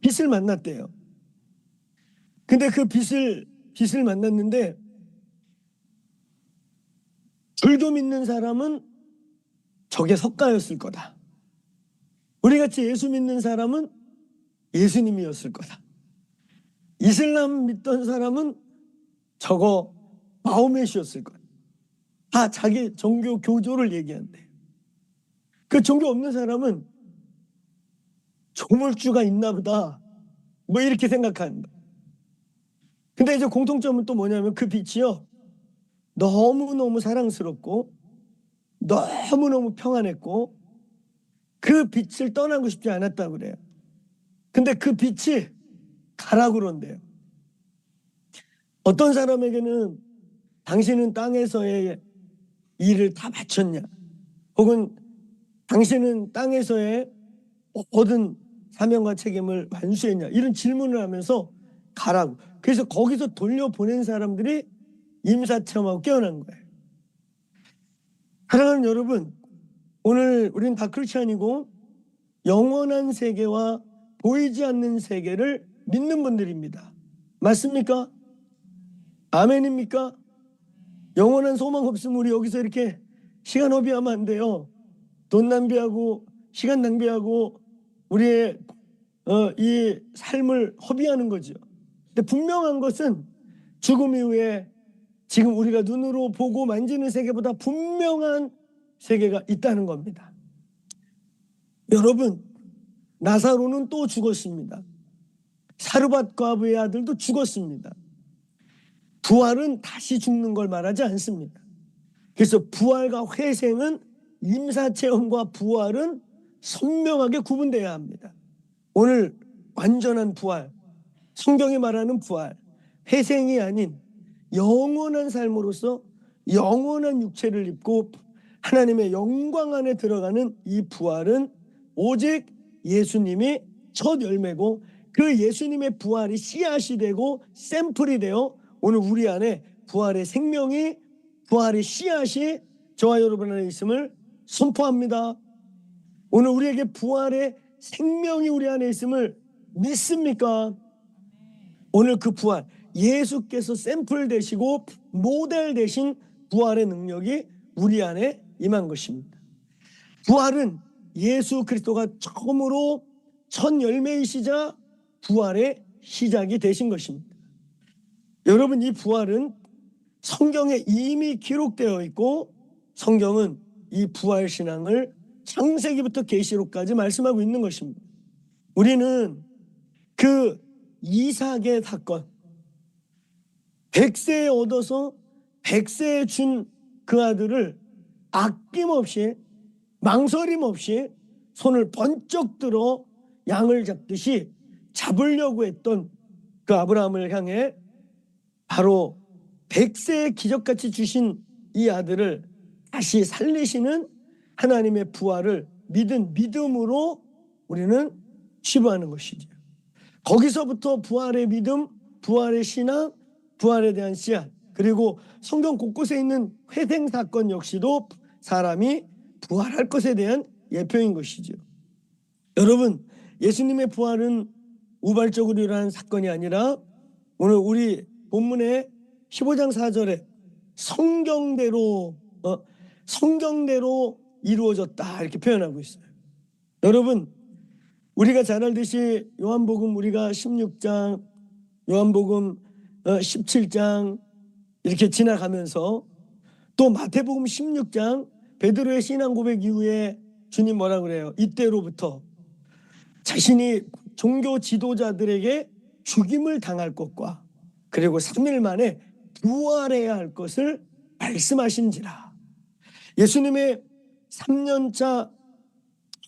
S1: 빛을 만났대요. 근데 그 빛을 만났는데, 불교 믿는 사람은 저게 석가였을 거다. 우리같이 예수 믿는 사람은 예수님이었을 거다. 이슬람 믿던 사람은 저거 마호메시였을 거다. 다 자기 종교 교조를 얘기한대. 그 종교 없는 사람은 조물주가 있나 보다 뭐 이렇게 생각한다. 근데 이제 공통점은 또 뭐냐면 그 빛이요, 너무너무 사랑스럽고 너무너무 평안했고 그 빛을 떠나고 싶지 않았다고 그래요. 근데 그 빛이 가라고 그런대요. 어떤 사람에게는 당신은 땅에서의 일을 다 마쳤냐, 혹은 당신은 땅에서의 모든 사명과 책임을 완수했냐, 이런 질문을 하면서 가라고. 그래서 거기서 돌려보낸 사람들이 임사체험하고 깨어난 거예요. 사랑하는 여러분, 오늘 우리는 다 크리스찬이고 영원한 세계와 보이지 않는 세계를 믿는 분들입니다. 맞습니까? 아멘입니까? 영원한 소망 없으면 우리 여기서 이렇게 시간 허비하면 안 돼요. 돈 낭비하고 시간 낭비하고 우리의 이 삶을 허비하는 거죠. 근데 분명한 것은 죽음 이후에 지금 우리가 눈으로 보고 만지는 세계보다 분명한 세계가 있다는 겁니다. 여러분, 나사로는 또 죽었습니다. 사르밧 과부의 아들도 죽었습니다. 부활은 다시 죽는 걸 말하지 않습니다. 그래서 부활과 회생은, 임사체험과 부활은 선명하게 구분돼야 합니다. 오늘 완전한 부활, 성경이 말하는 부활, 회생이 아닌 영원한 삶으로서 영원한 육체를 입고 하나님의 영광 안에 들어가는 이 부활은 오직 예수님이 첫 열매고, 그 예수님의 부활이 씨앗이 되고 샘플이 되어 오늘 우리 안에 부활의 생명이, 부활의 씨앗이 저와 여러분 안에 있음을 선포합니다. 오늘 우리에게 부활의 생명이 우리 안에 있음을 믿습니까? 오늘 그 부활, 예수께서 샘플 되시고 모델 되신 부활의 능력이 우리 안에 임한 것입니다. 부활은 예수 그리스도가 처음으로 첫 열매이시자 부활의 시작이 되신 것입니다. 여러분, 이 부활은 성경에 이미 기록되어 있고, 성경은 이 부활 신앙을 창세기부터 계시록까지 말씀하고 있는 것입니다. 우리는 그 이삭의 사건, 100세에 얻어서 100세에 준 그 아들을 아낌없이 망설임 없이 손을 번쩍 들어 양을 잡듯이 잡으려고 했던 그 아브라함을 향해 바로 100세에 기적같이 주신 이 아들을 다시 살리시는 하나님의 부활을 믿은 믿음으로 우리는 치부하는 것이죠. 거기서부터 부활의 믿음, 부활의 신앙, 부활에 대한 씨앗, 그리고 성경 곳곳에 있는 회생 사건 역시도 사람이 부활할 것에 대한 예표인 것이죠. 여러분, 예수님의 부활은 우발적으로 일어난 사건이 아니라 오늘 우리 본문의 15장 4절에 성경대로 이루어졌다 이렇게 표현하고 있어요. 여러분, 우리가 잘 알듯이 요한복음 우리가 16장, 요한복음 17장 이렇게 지나가면서 또 마태복음 16장 베드로의 신앙 고백 이후에 주님 뭐라 그래요? 이때로부터 자신이 종교 지도자들에게 죽임을 당할 것과 그리고 3일 만에 부활해야 할 것을 말씀하신지라. 예수님의 3년차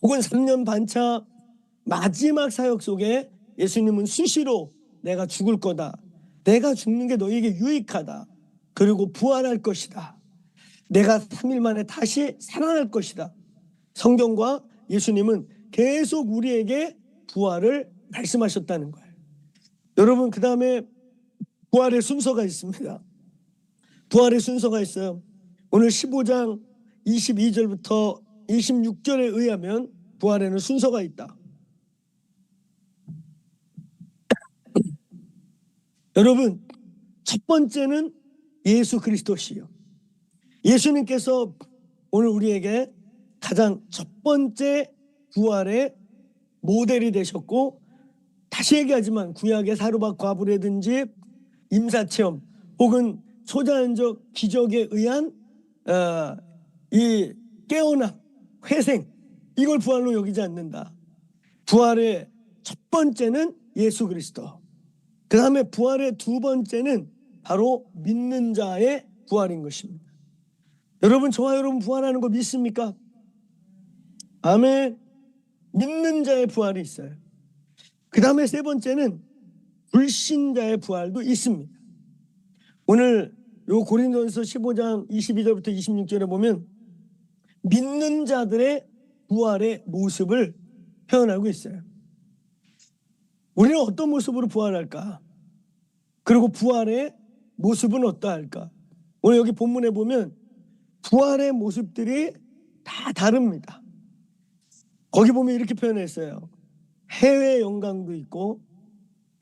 S1: 혹은 3년 반차 마지막 사역 속에 예수님은 수시로 내가 죽을 거다. 내가 죽는 게 너에게 유익하다. 그리고 부활할 것이다. 내가 3일 만에 다시 살아날 것이다. 성경과 예수님은 계속 우리에게 부활을 말씀하셨다는 거예요. 여러분, 그 다음에 부활의 순서가 있습니다. 부활의 순서가 있어요. 오늘 15장 22절부터 26절에 의하면 부활에는 순서가 있다. 여러분, 첫 번째는 예수 그리스도시요. 예수님께서 오늘 우리에게 가장 첫 번째 부활의 모델이 되셨고, 다시 얘기하지만 구약의 사르밧 과부라든지 임사체험 혹은 초자연적 기적에 의한 이 깨어남, 회생, 이걸 부활로 여기지 않는다. 부활의 첫 번째는 예수 그리스도. 그 다음에 부활의 두 번째는 바로 믿는 자의 부활인 것입니다. 여러분, 저와 여러분 부활하는 거 믿습니까? 아멘. 믿는 자의 부활이 있어요. 그 다음에 세 번째는 불신자의 부활도 있습니다. 오늘 요 고린도전서 15장 22절부터 26절에 보면 믿는 자들의 부활의 모습을 표현하고 있어요. 우리는 어떤 모습으로 부활할까? 그리고 부활의 모습은 어떠할까? 오늘 여기 본문에 보면 부활의 모습들이 다 다릅니다. 거기 보면 이렇게 표현했어요. 해의 영광도 있고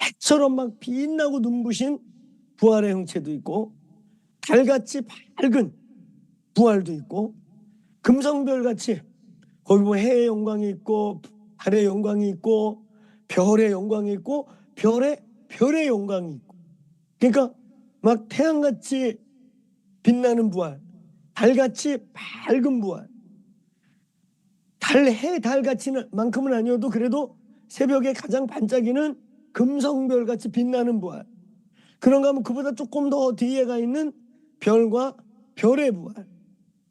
S1: 해처럼 막 빛나고 눈부신 부활의 형체도 있고 달같이 밝은 부활도 있고 금성별같이 거기 보면 해의 영광이 있고 달의 영광이 있고 별의 영광이 있고 별의 영광이 있고, 그러니까 막 태양같이 빛나는 부활, 달같이 밝은 부활, 달같이는 만큼은 아니어도 그래도 새벽에 가장 반짝이는 금성별같이 빛나는 부활, 그런가 하면 그보다 조금 더 뒤에 가 있는 별과 별의 부활,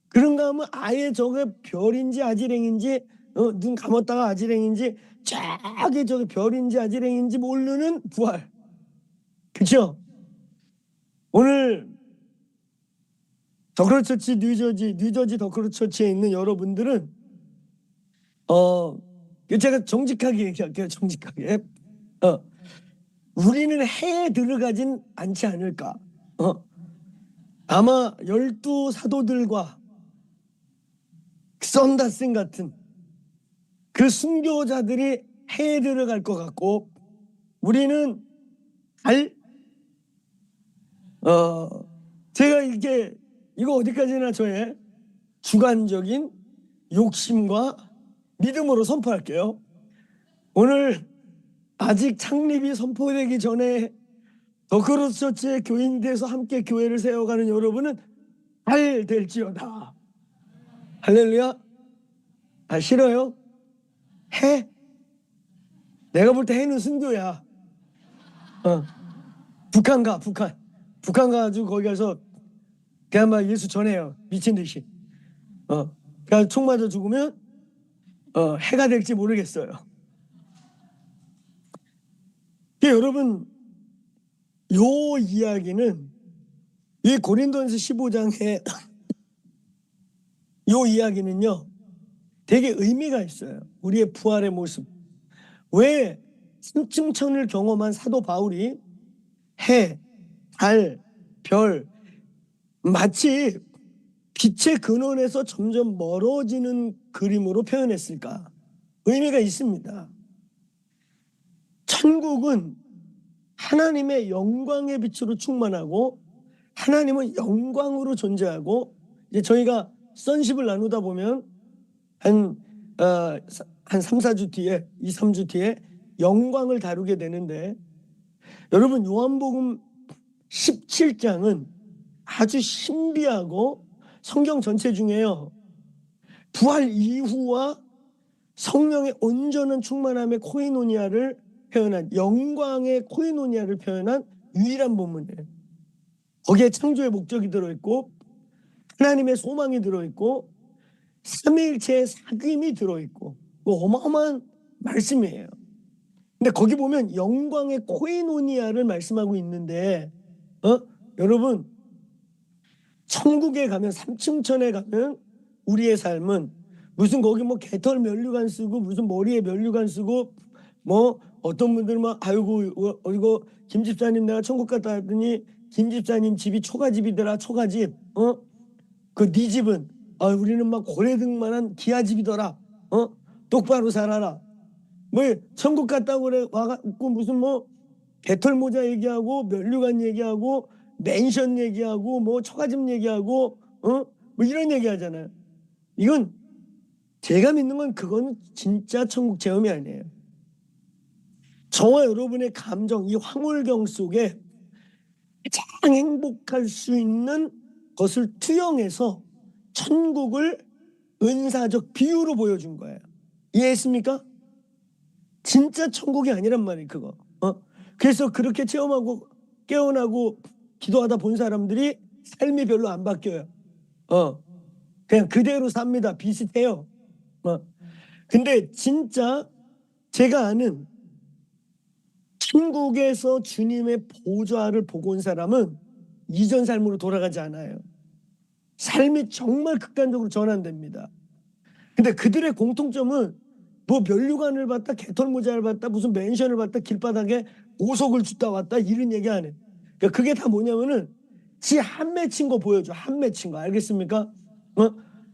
S1: 그런가 하면 아예 저게 별인지 아지랭인지 눈 감았다가 아지랭인지 저게 별인지 아지랭인지 모르는 부활. 그렇죠? 오늘 더크로처치 뉴저지 더크로처치에 있는 여러분들은 제가 정직하게 얘기할게요. 정직하게. 우리는 해에 들어가진 않지 않을까. 아마 12사도들과 썬다슨 같은 그 순교자들이 해에 들어갈 것 같고, 우리는 제가 이거 어디까지나 저의 주관적인 욕심과 믿음으로 선포할게요. 오늘 아직 창립이 선포되기 전에 더크로스처치의 교인돼서 함께 교회를 세워가는 여러분은 잘 될지어다. 할렐루야. 싫어요? 해? 내가 볼 때 해는 순교야. 북한 가가지고 거기 가서 그냥 막 예수 전해요. 미친 듯이. 그냥 총 맞아 죽으면 해가 될지 모르겠어요. 여러분, 요 이야기는 이 고린도전서 15장의 요 이야기는요 되게 의미가 있어요. 우리의 부활의 모습. 왜 승층천을 경험한 사도 바울이 해, 달, 별, 마치 빛의 근원에서 점점 멀어지는 그림으로 표현했을까? 의미가 있습니다. 천국은 하나님의 영광의 빛으로 충만하고 하나님은 영광으로 존재하고, 이제 저희가 선십을 나누다 보면 한 3, 4주 뒤에 2, 3주 뒤에 영광을 다루게 되는데, 여러분 요한복음 17장은 아주 신비하고 성경 전체 중에요, 부활 이후와 성령의 온전한 충만함의 코이노니아를 표현한, 영광의 코이노니아를 표현한 유일한 본문이에요. 거기에 창조의 목적이 들어있고 하나님의 소망이 들어있고 삼위일체의 사귐이 들어있고 어마어마한 말씀이에요. 근데 거기 보면 영광의 코이노니아를 말씀하고 있는데, 여러분 천국에 가면, 삼층천에 가면 우리의 삶은 무슨 거기 뭐 개털 면류관 쓰고 무슨 머리에 면류관 쓰고, 뭐 어떤 분들은 막 아이고 이거 김 집사님 내가 천국 갔다 왔더니 김 집사님 집이 초가집이더라. 초가집. 그 네 집은 우리는 막 고래등만한 기아집이더라. 똑바로 살아라. 뭐 천국 갔다 그래 와갖고 무슨 뭐 개털 모자 얘기하고 면류관 얘기하고 맨션 얘기하고 뭐 초가집 얘기하고 뭐 이런 얘기 하잖아요. 이건 제가 믿는 건 그건 진짜 천국 체험이 아니에요. 저와 여러분의 감정, 이 황홀경 속에 가장 행복할 수 있는 것을 투영해서 천국을 은사적 비유로 보여준 거예요. 이해했습니까? 진짜 천국이 아니란 말이에요, 그거. 그래서 그렇게 체험하고 깨어나고 기도하다 본 사람들이 삶이 별로 안 바뀌어요. 그냥 그대로 삽니다. 비슷해요. 근데 진짜 제가 아는 천국에서 주님의 보좌를 보고 온 사람은 이전 삶으로 돌아가지 않아요. 삶이 정말 극단적으로 전환됩니다. 근데 그들의 공통점은 뭐 면류관을 봤다, 개털 모자를 봤다, 무슨 맨션을 봤다, 길바닥에 보석을 줍다 왔다, 이런 얘기 안 해. 그러니까 그게 다 뭐냐면은 지 한 맺힌 거 보여줘. 한 맺힌 거. 알겠습니까?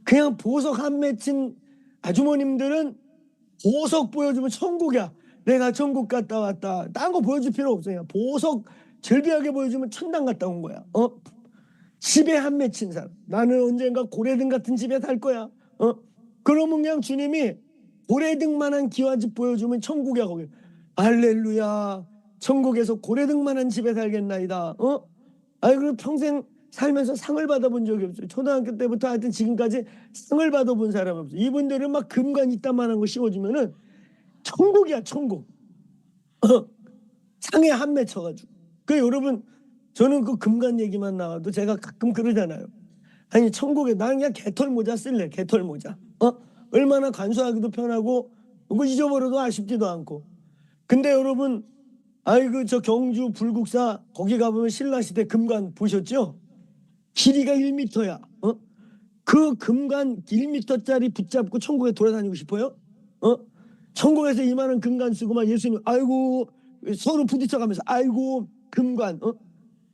S1: 그냥 보석 한 맺힌 아주머님들은 보석 보여주면 천국이야. 내가 천국 갔다 왔다. 딴 거 보여줄 필요 없어요. 보석 절비하게 보여주면 천당 갔다 온 거야. 집에 한 맺힌 사람. 나는 언젠가 고래등 같은 집에 살 거야. 그러면 그냥 주님이 고래등만한 기와집 보여주면 천국이야. 거기 할렐루야, 천국에서 고래등만한 집에 살겠나이다. 그리고 평생 살면서 상을 받아본 적이 없어요. 초등학교 때부터 하여튼 지금까지 상을 받아본 사람이 없어요. 이분들은 막 금관 이따만한 거 씌워주면은 천국이야, 천국. 상에 한 맺혀가지고. 그 여러분, 저는 그 금관 얘기만 나와도 제가 가끔 그러잖아요. 아니 천국에 나는 그냥 개털 모자 쓸래. 개털 모자. 얼마나 간수하기도 편하고 뭐 잊어버려도 아쉽지도 않고. 근데 여러분, 저 경주 불국사 거기 가보면 신라시대 금관 보셨죠? 길이가 1m야. 그 금관 1m짜리 붙잡고 천국에 돌아다니고 싶어요? 천국에서 이만한 금관 쓰고 막 예수님 아이고 서로 부딪혀가면서 아이고 금관.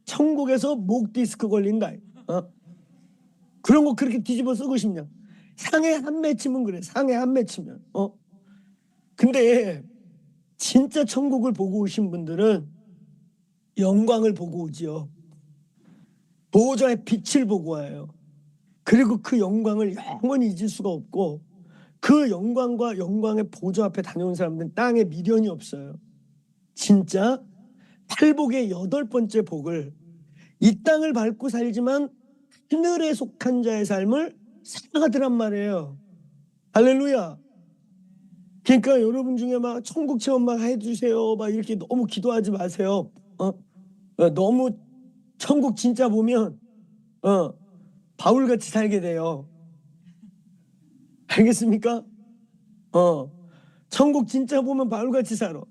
S1: 천국에서 목 디스크 걸린다. 그런 거 그렇게 뒤집어 쓰고 싶냐? 상에 한 맺히면 그래. 상에 한 맺히면. 근데 진짜 천국을 보고 오신 분들은 영광을 보고 오지요. 보호자의 빛을 보고 와요. 그리고 그 영광을 영원히 잊을 수가 없고, 그 영광과 영광의 보좌 앞에 다녀온 사람들은 땅에 미련이 없어요. 진짜 팔복의 8번째 복을, 이 땅을 밟고 살지만 하늘에 속한 자의 삶을 살아가더란 말이에요. 할렐루야. 그러니까 여러분 중에 막 천국 체험 막 해주세요 막 이렇게 너무 기도하지 마세요. 너무 천국 진짜 보면 바울같이 살게 돼요. 알겠습니까? 천국 진짜 보면 바울같이 살아.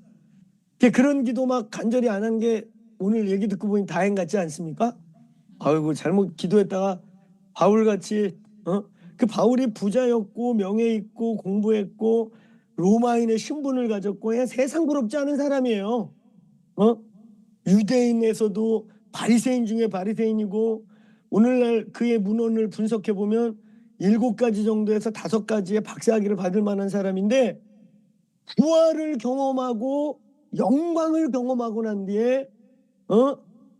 S1: 그런 기도 막 간절히 안 한 게 오늘 얘기 듣고 보니 다행 같지 않습니까? 아이고 잘못 기도했다가 바울같이, 그 바울이 부자였고 명예 있고 공부했고 로마인의 신분을 가졌고 그냥 세상 부럽지 않은 사람이에요. 유대인에서도 바리새인 중에 바리새인이고 오늘날 그의 문헌을 분석해 보면 7가지 정도에서 5가지의 박사학위를 받을 만한 사람인데, 부활을 경험하고 영광을 경험하고 난 뒤에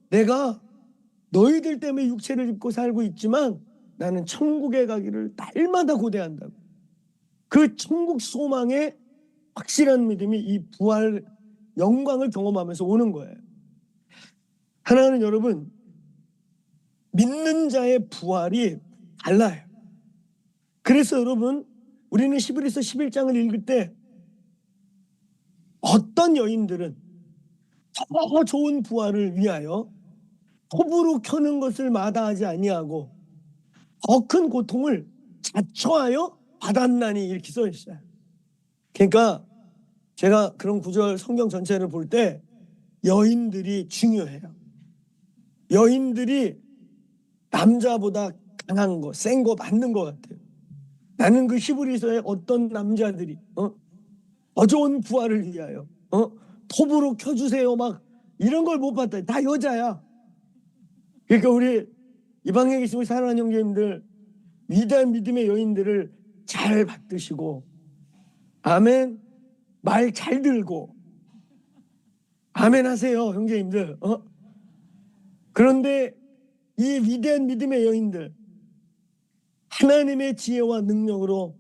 S1: 내가 너희들 때문에 육체를 입고 살고 있지만 나는 천국에 가기를 날마다 고대한다고. 그 천국 소망에 확실한 믿음이 이 부활 영광을 경험하면서 오는 거예요. 하나는 여러분, 믿는 자의 부활이 달라요. 그래서 여러분, 우리는 히브리서 11장을 읽을 때 어떤 여인들은 더 좋은 부활을 위하여 톱으로 켜는 것을 마다하지 아니하고 더 큰 고통을 자초하여 받았나니, 이렇게 써 있어요. 그러니까 제가 그런 구절 성경 전체를 볼 때 여인들이 중요해요. 여인들이 남자보다 강한 거, 센 거 맞는 것 같아요. 나는 그 히브리서의 어떤 남자들이 더 좋은 부활을 위하여 톱으로 켜주세요 막 이런 걸 못 봤다. 다 여자야. 그러니까 우리 이 방에 계신 우리 사랑하는 형제님들, 위대한 믿음의 여인들을 잘 받드시고, 아멘, 말 잘 들고 아멘 하세요, 형제님들. 그런데 이 위대한 믿음의 여인들, 하나님의 지혜와 능력으로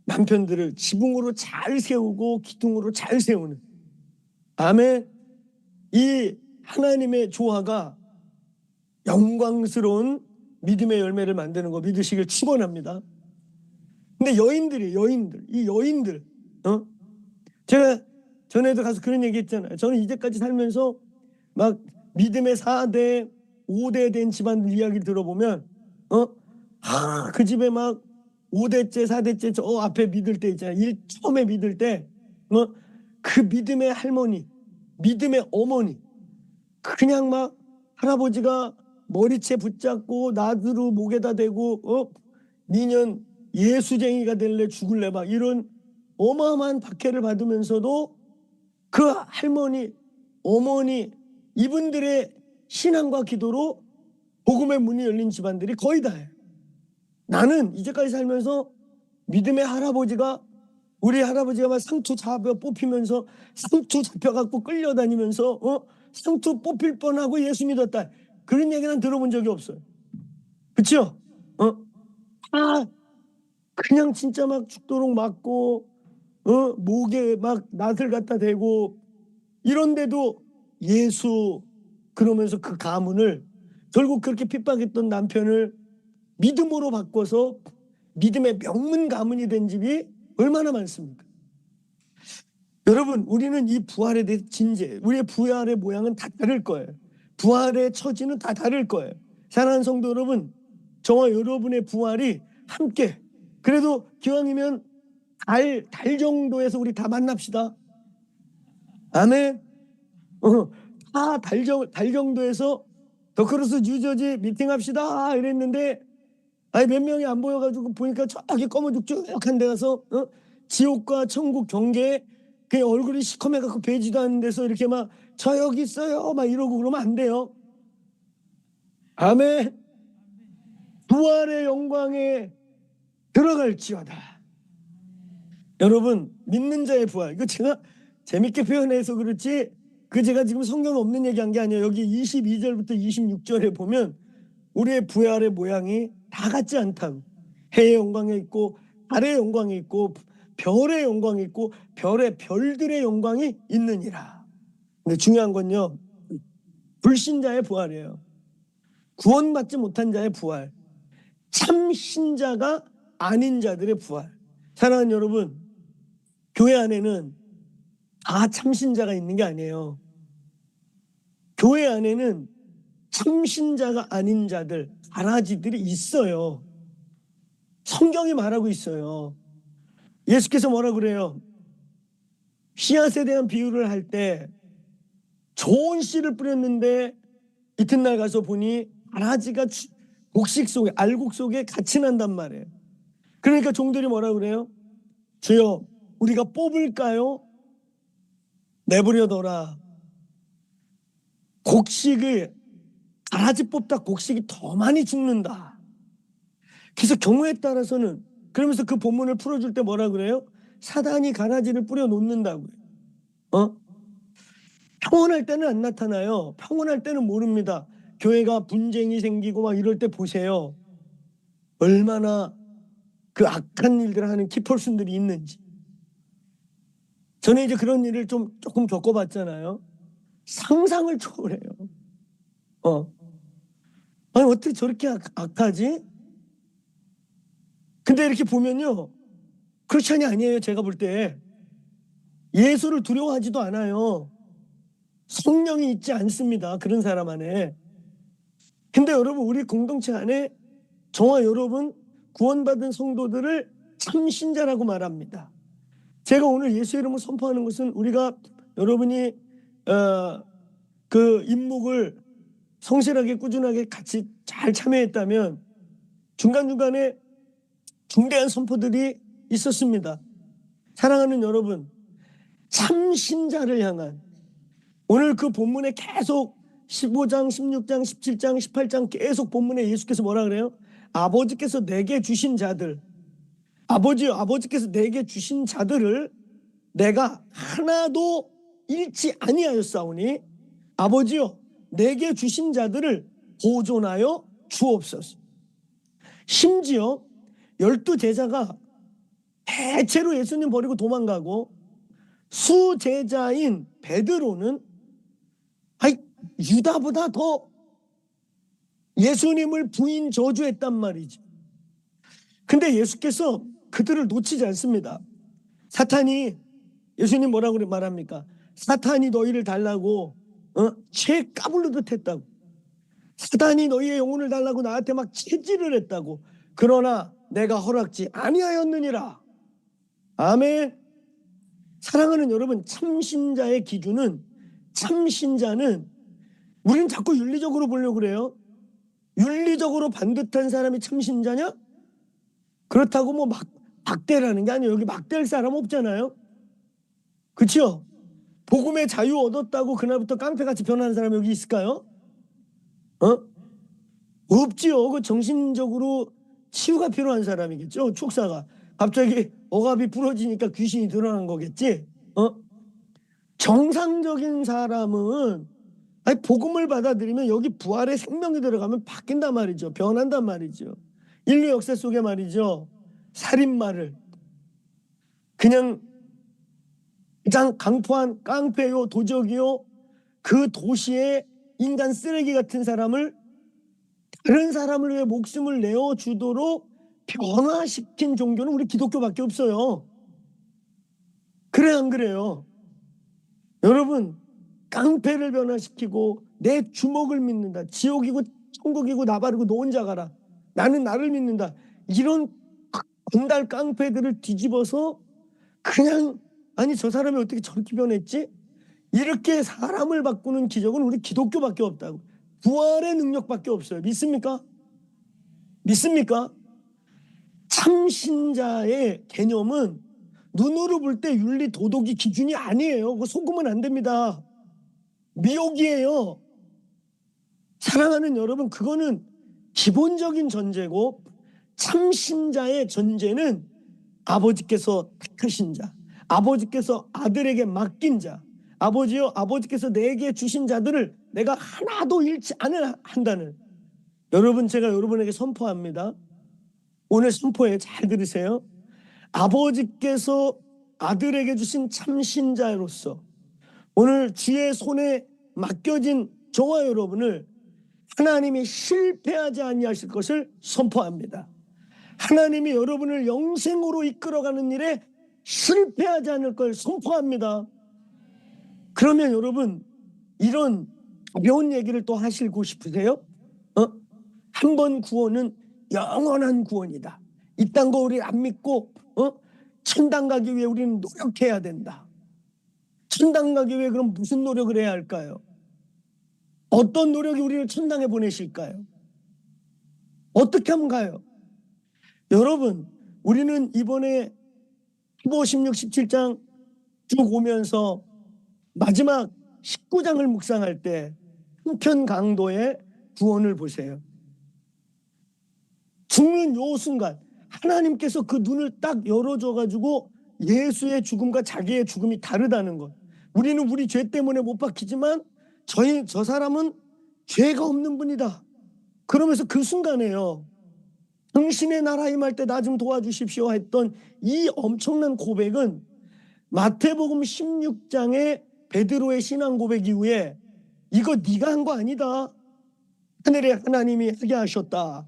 S1: 남편들을 지붕으로 잘 세우고 기둥으로 잘 세우는, 아멘, 이 하나님의 조화가 영광스러운 믿음의 열매를 만드는 거 믿으시길 축원합니다. 근데 이 여인들, 제가 전에도 가서 그런 얘기 했잖아요. 저는 이제까지 살면서 막 믿음의 4대 5대 된 집안들 이야기 들어보면 그 집에 막 5대째 4대째 저 앞에 믿을 때 있잖아요. 처음에 믿을 때 그 믿음의 할머니, 믿음의 어머니, 그냥 막 할아버지가 머리채 붙잡고 나드루 목에다 대고 니년 예수쟁이가 될래 죽을래 막 이런 어마어마한 박해를 받으면서도 그 할머니, 어머니, 이분들의 신앙과 기도로 복음의 문이 열린 집안들이 거의 다예요. 나는 이제까지 살면서 믿음의 할아버지가, 우리 할아버지가 막 상투 잡혀 뽑히면서 상투 잡혀갖고 끌려다니면서 상투 뽑힐 뻔하고 예수 믿었다, 그런 얘기는 들어본 적이 없어요. 그렇죠? 그냥 진짜 막 죽도록 맞고 목에 막 낫을 갖다 대고 이런데도 예수 그러면서 그 가문을, 결국 그렇게 핍박했던 남편을 믿음으로 바꿔서 믿음의 명문 가문이 된 집이 얼마나 많습니까? 여러분, 우리는 이 부활에 대해 우리의 부활의 모양은 다 다를 거예요. 부활의 처지는 다 다를 거예요. 사랑하는 성도 여러분, 저와 여러분의 부활이 함께, 그래도 기왕이면 달 정도에서 우리 다 만납시다. 아멘. 다 달 정도에서 더크로스 뉴저지 미팅합시다 이랬는데, 몇 명이 안 보여가지고 보니까 저기 꺼머죽죽한 데 가서 지옥과 천국 경계에 그냥 얼굴이 시커매갖고 배지도 않는 데서 이렇게 막 저 여기 있어요 막 이러고 그러면 안 돼요. 아멘. 부활의 영광에 들어갈지어다. 여러분, 믿는 자의 부활, 이거 제가 재밌게 표현해서 그렇지 제가 지금 성경에 없는 얘기한 게 아니에요. 여기 22절부터 26절에 보면 우리의 부활의 모양이 다 같지 않다고. 해의 영광이 있고 달의 영광이 있고 별의 영광이 있고 별들의 영광이 있느니라. 근데 중요한 건요, 불신자의 부활이에요. 구원받지 못한 자의 부활, 참 신자가 아닌 자들의 부활. 사랑하는 여러분, 교회 안에는 다 참신자가 있는 게 아니에요. 교회 안에는 참신자가 아닌 자들, 가라지들이 있어요. 성경이 말하고 있어요. 예수께서 뭐라 그래요? 씨앗에 대한 비유를 할 때 좋은 씨를 뿌렸는데 이튿날 가서 보니 가라지가 곡식 속에, 알곡 속에 같이 난단 말이에요. 그러니까 종들이 뭐라 그래요? 주여, 우리가 뽑을까요? 내버려둬라. 곡식을 가라지법보다 곡식이 더 많이 죽는다. 그래서 경우에 따라서는, 그러면서 그 본문을 풀어줄 때 뭐라 그래요? 사단이 가라지를 뿌려 놓는다고요. 평온할 때는 안 나타나요. 평온할 때는 모릅니다. 교회가 분쟁이 생기고 막 이럴 때 보세요. 얼마나 그 악한 일들을 하는 키펄슨들이 있는지. 저는 이제 그런 일을 조금 겪어봤잖아요. 상상을 초월해요. 아니 어떻게 저렇게 악하지? 근데 이렇게 보면요, 크리스찬이 아니에요. 제가 볼 때 예수를 두려워하지도 않아요. 성령이 있지 않습니다. 그런 사람 안에. 근데 여러분, 우리 공동체 안에 저와 여러분 구원받은 성도들을 참신자라고 말합니다. 제가 오늘 예수 이름을 선포하는 것은 우리가 여러분이 그 임묵을 성실하게 꾸준하게 같이 잘 참여했다면 중간중간에 중대한 선포들이 있었습니다. 사랑하는 여러분, 참신자를 향한, 오늘 그 본문에 계속 15장, 16장, 17장, 18장 계속 본문에 예수께서 뭐라 그래요? 아버지께서 내게 주신 자들, 아버지께서 내게 주신 자들을 내가 하나도 잃지 아니하였사오니 아버지여 내게 주신 자들을 보존하여 주옵소서. 심지어 12제자가 대체로 예수님 버리고 도망가고 수제자인 베드로는 유다보다 더 예수님을 부인 저주했단 말이죠. 근데 예수께서 그들을 놓치지 않습니다. 사탄이, 예수님 뭐라고 말합니까? 사탄이 너희를 달라고 채 까불르듯 했다고. 사탄이 너희의 영혼을 달라고 나한테 막 채질을 했다고. 그러나 내가 허락지 아니하였느니라. 아멘. 사랑하는 여러분, 참신자의 기준은, 참신자는, 우리는 자꾸 윤리적으로 보려고 그래요. 윤리적으로 반듯한 사람이 참신자냐? 그렇다고 뭐 막대라는 게 아니에요. 여기 막대할 사람 없잖아요. 그렇죠? 복음의 자유 얻었다고 그날부터 깡패같이 변하는 사람 여기 있을까요? 없지요. 그 정신적으로 치유가 필요한 사람이겠죠. 축사가 갑자기 억압이 부러지니까 귀신이 드러난 거겠지. 정상적인 사람은 복음을 받아들이면 여기 부활의 생명이 들어가면 바뀐단 말이죠. 변한단 말이죠. 인류 역사 속에 말이죠, 살인마를 그냥 강포한 깡패요, 도적이요, 그 도시의 인간 쓰레기 같은 사람을 다른 사람을 위해 목숨을 내어주도록 변화시킨 종교는 우리 기독교밖에 없어요. 그래 안 그래요? 여러분, 깡패를 변화시키고 내 주먹을 믿는다, 지옥이고 천국이고 나 바르고 너 혼자 가라, 나는 나를 믿는다, 이런 건달 깡패들을 뒤집어서 그냥, 아니 저 사람이 어떻게 저렇게 변했지? 이렇게 사람을 바꾸는 기적은 우리 기독교밖에 없다고. 부활의 능력밖에 없어요. 믿습니까? 믿습니까? 참신자의 개념은 눈으로 볼 때 윤리 도덕이 기준이 아니에요. 그거 속으면 안 됩니다. 미혹이에요. 사랑하는 여러분, 그거는 기본적인 전제고, 참신자의 전제는 아버지께서 택하신 자, 아버지께서 아들에게 맡긴 자, 아버지요 아버지께서 내게 주신 자들을 내가 하나도 잃지 않으라 한다는, 여러분, 제가 여러분에게 선포합니다. 오늘 선포에 잘 들으세요. 아버지께서 아들에게 주신 참신자로서 오늘 주의 손에 맡겨진 저와 여러분을 하나님이 실패하지 아니하실 것을 선포합니다. 하나님이 여러분을 영생으로 이끌어가는 일에 실패하지 않을 걸 선포합니다. 그러면 여러분, 이런 가벼운 얘기를 또 하시고 싶으세요? 한 번 구원은 영원한 구원이다. 이딴 거 우리 안 믿고 천당 가기 위해 우리는 노력해야 된다. 천당 가기 위해 그럼 무슨 노력을 해야 할까요? 어떤 노력이 우리를 천당에 보내실까요? 어떻게 하면 가요? 여러분, 우리는 이번에 15, 16, 17장 쭉 오면서 마지막 19장을 묵상할 때 한편 강도의 구원을 보세요. 죽는 요 순간 하나님께서 그 눈을 딱 열어줘가지고 예수의 죽음과 자기의 죽음이 다르다는 것. 우리는 우리 죄 때문에 못 박히지만 저 사람은 죄가 없는 분이다. 그러면서 그 순간에요, 당신의 나라 임할 때 나 좀 도와주십시오 했던 이 엄청난 고백은 마태복음 16장의 베드로의 신앙 고백 이후에 이거 네가 한 거 아니다, 하늘의 하나님이 하게 하셨다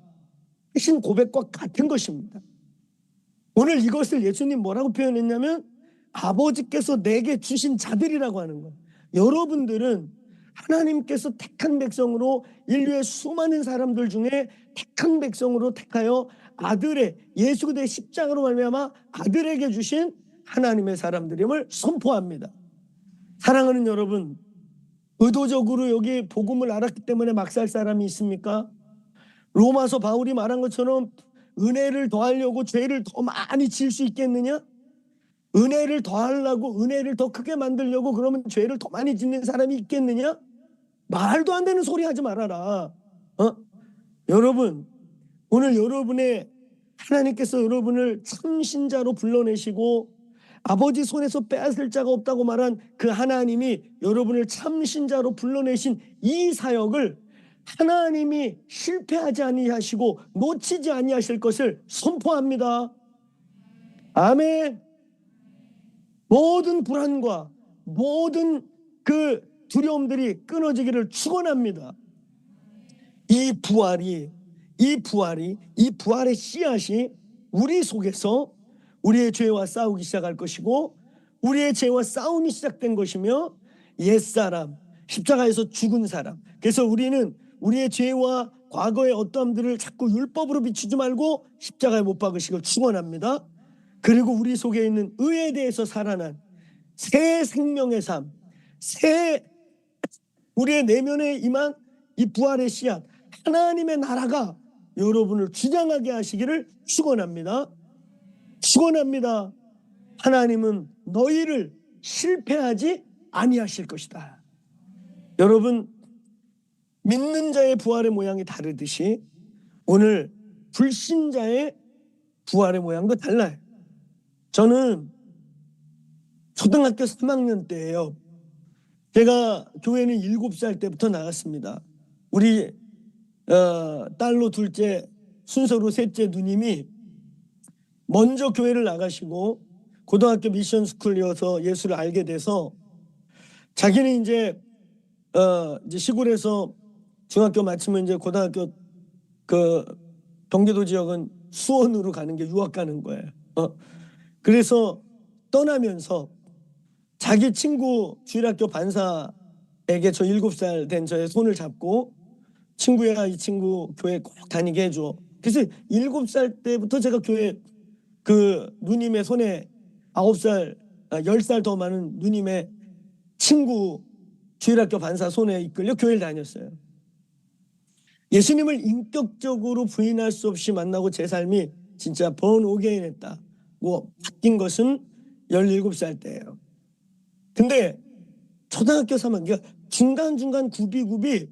S1: 하신 고백과 같은 것입니다. 오늘 이것을 예수님 뭐라고 표현했냐면 아버지께서 내게 주신 자들이라고 하는 거예요. 여러분들은 하나님께서 택한 백성으로, 인류의 수많은 사람들 중에 택한 백성으로 택하여 아들의 예수 그리스도의 십자가로 말미암아 아들에게 주신 하나님의 사람들임을 선포합니다. 사랑하는 여러분, 의도적으로 여기 복음을 알았기 때문에 막 살 사람이 있습니까? 로마서 바울이 말한 것처럼 은혜를 더하려고 죄를 더 많이 지을 수 있겠느냐? 은혜를 더하려고, 은혜를 더 크게 만들려고 그러면 죄를 더 많이 짓는 사람이 있겠느냐? 말도 안 되는 소리 하지 말아라. 여러분, 오늘 여러분의 하나님께서 여러분을 참신자로 불러내시고 아버지 손에서 빼앗을 자가 없다고 말한 그 하나님이 여러분을 참신자로 불러내신 이 사역을 하나님이 실패하지 아니하시고 놓치지 아니하실 것을 선포합니다. 아멘. 모든 불안과 모든 그 두려움들이 끊어지기를 축원합니다. 이 부활의 씨앗이 우리 속에서 우리의 죄와 싸우기 시작할 것이고, 우리의 죄와 싸움이 시작된 것이며 옛사람, 십자가에서 죽은 사람. 그래서 우리는 우리의 죄와 과거의 어떠함들을 자꾸 율법으로 비추지 말고 십자가에 못 박으시길 축원합니다. 그리고 우리 속에 있는 의에 대해서 살아난 새 생명의 삶, 새 우리의 내면에 임한 이 부활의 씨앗, 하나님의 나라가 여러분을 주장하게 하시기를 축원합니다. 축원합니다. 하나님은 너희를 실패하지 아니하실 것이다. 여러분, 믿는 자의 부활의 모양이 다르듯이 오늘 불신자의 부활의 모양도 달라요. 저는 초등학교 3학년 때예요. 제가 교회는 7살 때부터 나갔습니다. 우리 딸로 둘째, 순서로 셋째 누님이 먼저 교회를 나가시고 고등학교 미션 스쿨이어서 예수를 알게 돼서 자기는 이제 시골에서 중학교 마치면 이제 고등학교 그 경기도 지역은 수원으로 가는 게 유학 가는 거예요. 그래서 떠나면서 자기 친구 주일학교 반사에게 저 7살 된 저의 손을 잡고 친구야, 이 친구 교회 꼭 다니게 해줘. 그래서 7살 때부터 제가 교회 그 누님의 손에 10살 더 많은 누님의 친구 주일학교 반사 손에 이끌려 교회를 다녔어요. 예수님을 인격적으로 부인할 수 없이 만나고 제 삶이 진짜 번오게인 했다. 바뀐 것은 17살 때예요. 근데 초등학교 3학년, 중간중간 구비구비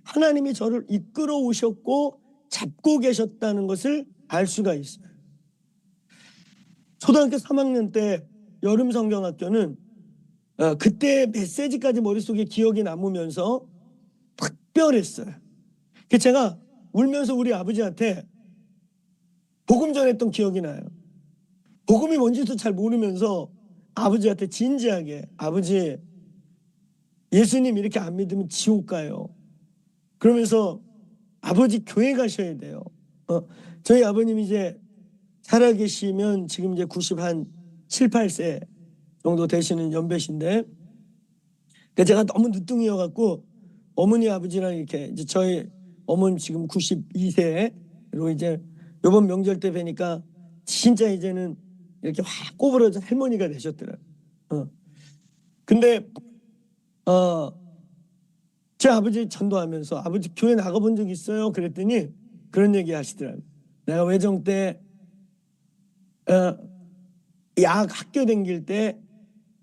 S1: 하나님이 저를 이끌어 오셨고 잡고 계셨다는 것을 알 수가 있어요. 초등학교 3학년 때 여름 성경학교는 그때 메시지까지 머릿속에 기억이 남으면서 특별했어요. 제가 울면서 우리 아버지한테 복음 전했던 기억이 나요. 복음이 뭔지도 잘 모르면서 아버지한테 진지하게, 아버지, 예수님 이렇게 안 믿으면 지옥 가요. 그러면서 아버지 교회 가셔야 돼요. 저희 아버님이 이제 살아계시면 지금 이제 7, 8세 정도 되시는 연배신데, 제가 너무 늦둥이여갖고 어머니 아버지랑 이렇게 이제 저희 어머니 지금 92세로 이제 이번 명절 때 뵈니까 진짜 이제는 이렇게 확 꼬부러진 할머니가 되셨더라고요. 근데 제 아버지 전도하면서 아버지 교회 나가본 적 있어요? 그랬더니 그런 얘기 하시더라고요. 내가 외정 때 약 학교 다닐 때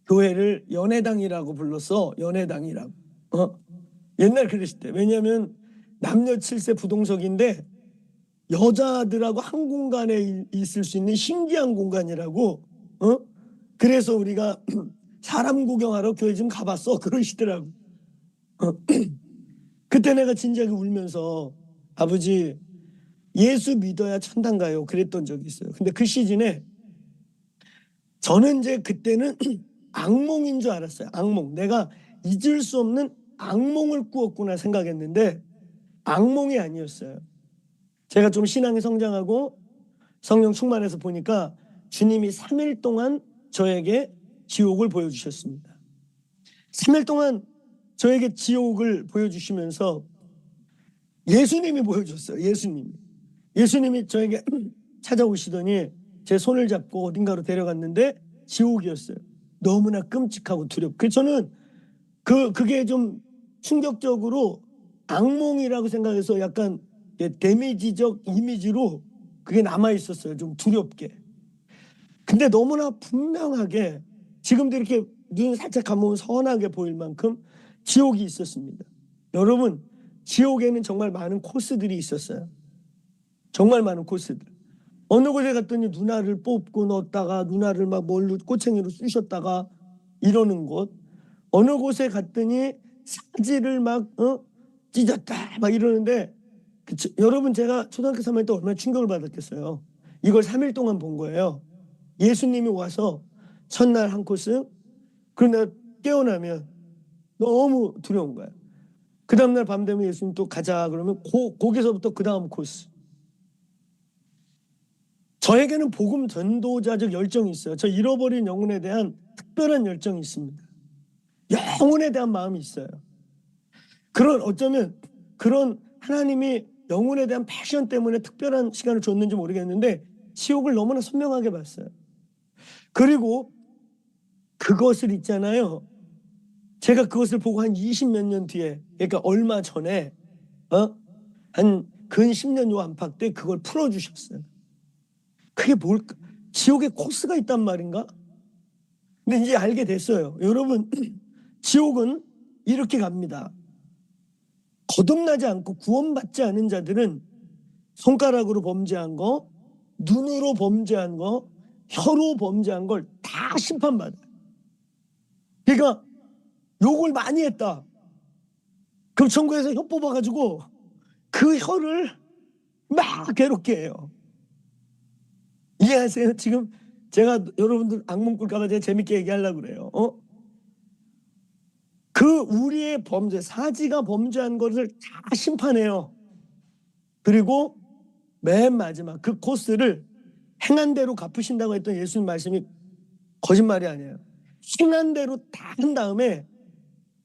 S1: 교회를 연회당이라고 불렀어. 연회당이라고. 옛날 그러실 때. 왜냐하면 남녀 7세 부동석인데 여자들하고 한 공간에 있을 수 있는 신기한 공간이라고. 그래서 우리가 사람 구경하러 교회 좀 가봤어 그러시더라고. 그때 내가 진작에 울면서 아버지 예수 믿어야 천당 가요 그랬던 적이 있어요. 근데 그 시즌에 저는 이제 그때는 악몽인 줄 알았어요. 악몽. 내가 잊을 수 없는 악몽을 꾸었구나 생각했는데 악몽이 아니었어요. 제가 좀 신앙이 성장하고 성령 충만해서 보니까 주님이 3일 동안 저에게 지옥을 보여주셨습니다. 3일 동안 저에게 지옥을 보여주시면서 예수님이 보여줬어요. 예수님이 저에게 찾아오시더니 제 손을 잡고 어딘가로 데려갔는데 지옥이었어요. 너무나 끔찍하고 두렵고. 그래서 저는 그게 좀 충격적으로 악몽이라고 생각해서 약간 데미지적 이미지로 그게 남아 있었어요. 좀 두렵게. 근데 너무나 분명하게 지금도 이렇게 눈 살짝 감으면 선하게 보일 만큼 지옥이 있었습니다. 여러분, 지옥에는 정말 많은 코스들이 있었어요. 정말 많은 코스들. 어느 곳에 갔더니 누나를 뽑고 넣었다가 누나를 막 뭘로 꼬챙이로 쑤셨다가 이러는 곳. 어느 곳에 갔더니 사지를 막 찢었다 막 이러는데 여러분 제가 초등학교 3학년 때 얼마나 충격을 받았겠어요. 이걸 3일 동안 본 거예요. 예수님이 와서 첫날 한 코스, 그러나 깨어나면 너무 두려운 거예요. 그 다음날 밤 되면 예수님 또 가자 그러면 거기서부터 그 다음 코스. 저에게는 복음 전도자적 열정이 있어요. 저 잃어버린 영혼에 대한 특별한 열정이 있습니다. 영혼에 대한 마음이 있어요. 어쩌면 그런 하나님이 영혼에 대한 패션 때문에 특별한 시간을 줬는지 모르겠는데 지옥을 너무나 선명하게 봤어요. 그리고 그것을 있잖아요. 제가 그것을 보고 한 20몇 년 뒤에, 그러니까 얼마 전에 한 근 10년 요 안팎 때 그걸 풀어주셨어요. 그게 뭘까? 지옥에 코스가 있단 말인가? 근데 이제 알게 됐어요. 여러분, 지옥은 이렇게 갑니다. 거듭나지 않고 구원받지 않은 자들은 손가락으로 범죄한 거, 눈으로 범죄한 거, 혀로 범죄한 걸 다 심판받아요. 그러니까 욕을 많이 했다. 그럼 천국에서 혀 뽑아가지고 그 혀를 막 괴롭게 해요. 이해하세요? 지금 제가 여러분들 악몽 꿀까봐 제가 재밌게 얘기하려고 그래요. 그 우리의 범죄, 사지가 범죄한 것을 다 심판해요. 그리고 맨 마지막 그 코스를 행한 대로 갚으신다고 했던 예수님 말씀이 거짓말이 아니에요. 행한 대로 다 한 다음에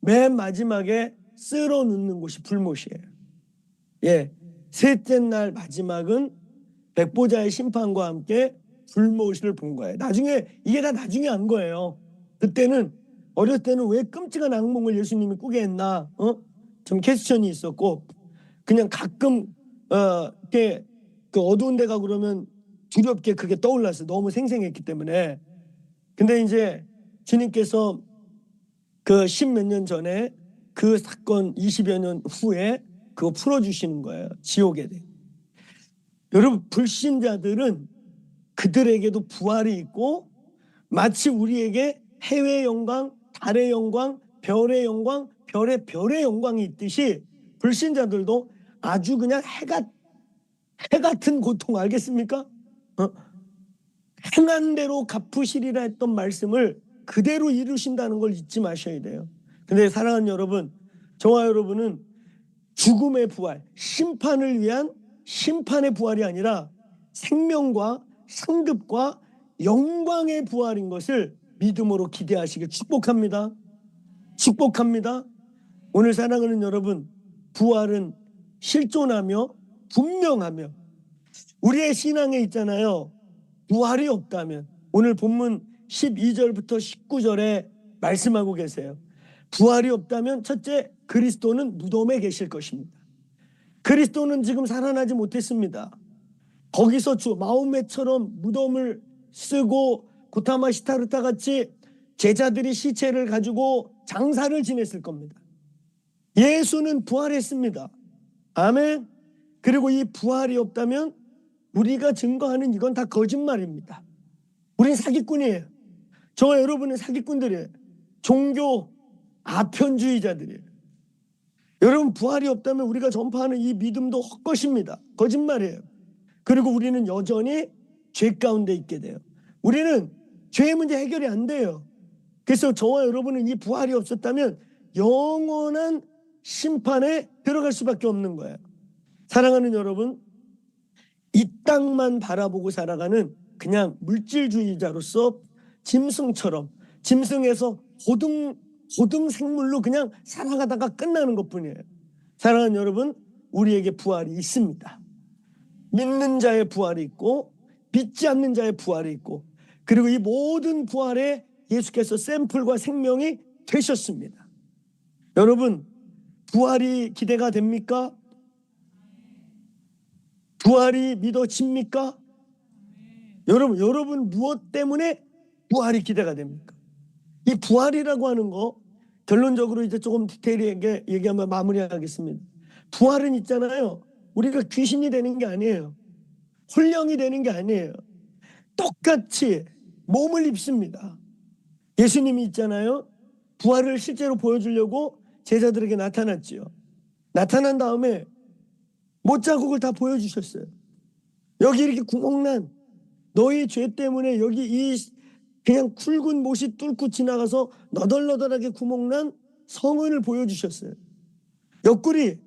S1: 맨 마지막에 쓸어 넣는 곳이 불못이에요. 예, 셋째 날 마지막은 백보자의 심판과 함께 불못을 본 거예요. 나중에 이게 다 나중에 안 거예요. 그때는 어렸을 때는 왜 끔찍한 악몽을 예수님이 꾸게 했나? 좀 퀘스천이 있었고 그냥 가끔 이렇게 그 어두운 데가 그러면 두렵게 그게 떠올랐어요. 너무 생생했기 때문에. 근데 이제 주님께서 그 10몇 년 전에 그 사건 20여 년 후에 그거 풀어주시는 거예요. 지옥에 대해. 여러분, 불신자들은 그들에게도 부활이 있고 마치 우리에게 해의 영광, 달의 영광, 별의 영광, 별의 영광이 있듯이 불신자들도 아주 그냥 해 같은 고통 알겠습니까? 행한 대로 갚으시리라 했던 말씀을 그대로 이루신다는 걸 잊지 마셔야 돼요. 근데 사랑하는 여러분, 저와 여러분은 죽음의 부활, 심판을 위한 심판의 부활이 아니라 생명과 상급과 영광의 부활인 것을 믿음으로 기대하시길 축복합니다. 축복합니다. 오늘 사랑하는 여러분, 부활은 실존하며 분명하며 우리의 신앙에 있잖아요. 부활이 없다면 오늘 본문 12절부터 19절에 말씀하고 계세요. 부활이 없다면 첫째, 그리스도는 무덤에 계실 것입니다. 그리스도는 지금 살아나지 못했습니다. 거기서 마호메처럼 무덤을 쓰고 고타마 시타르타 같이 제자들이 시체를 가지고 장사를 지냈을 겁니다. 예수는 부활했습니다. 아멘. 그리고 이 부활이 없다면 우리가 증거하는 이건 다 거짓말입니다. 우린 사기꾼이에요. 저와 여러분은 사기꾼들이에요. 종교 아편주의자들이에요. 여러분, 부활이 없다면 우리가 전파하는 이 믿음도 헛것입니다. 거짓말이에요. 그리고 우리는 여전히 죄 가운데 있게 돼요. 우리는 죄의 문제 해결이 안 돼요. 그래서 저와 여러분은 이 부활이 없었다면 영원한 심판에 들어갈 수밖에 없는 거예요. 사랑하는 여러분, 이 땅만 바라보고 살아가는 그냥 물질주의자로서 짐승에서 고등 생물로 그냥 살아가다가 끝나는 것뿐이에요. 사랑하는 여러분, 우리에게 부활이 있습니다. 믿는 자의 부활이 있고 믿지 않는 자의 부활이 있고, 그리고 이 모든 부활에 예수께서 샘플과 생명이 되셨습니다. 여러분, 부활이 기대가 됩니까? 부활이 믿어집니까? 여러분 무엇 때문에 부활이 기대가 됩니까? 이 부활이라고 하는 거 결론적으로 이제 조금 디테일하게 얘기하면 마무리하겠습니다. 부활은 있잖아요. 우리가 귀신이 되는 게 아니에요. 혼령이 되는 게 아니에요. 똑같이 몸을 입습니다. 예수님이 있잖아요. 부활을 실제로 보여주려고 제자들에게 나타났지요. 나타난 다음에 못자국을 다 보여주셨어요. 여기 이렇게 구멍난 너희 죄 때문에 여기 이 그냥 굵은 못이 뚫고 지나가서 너덜너덜하게 구멍난 성은을 보여주셨어요. 옆구리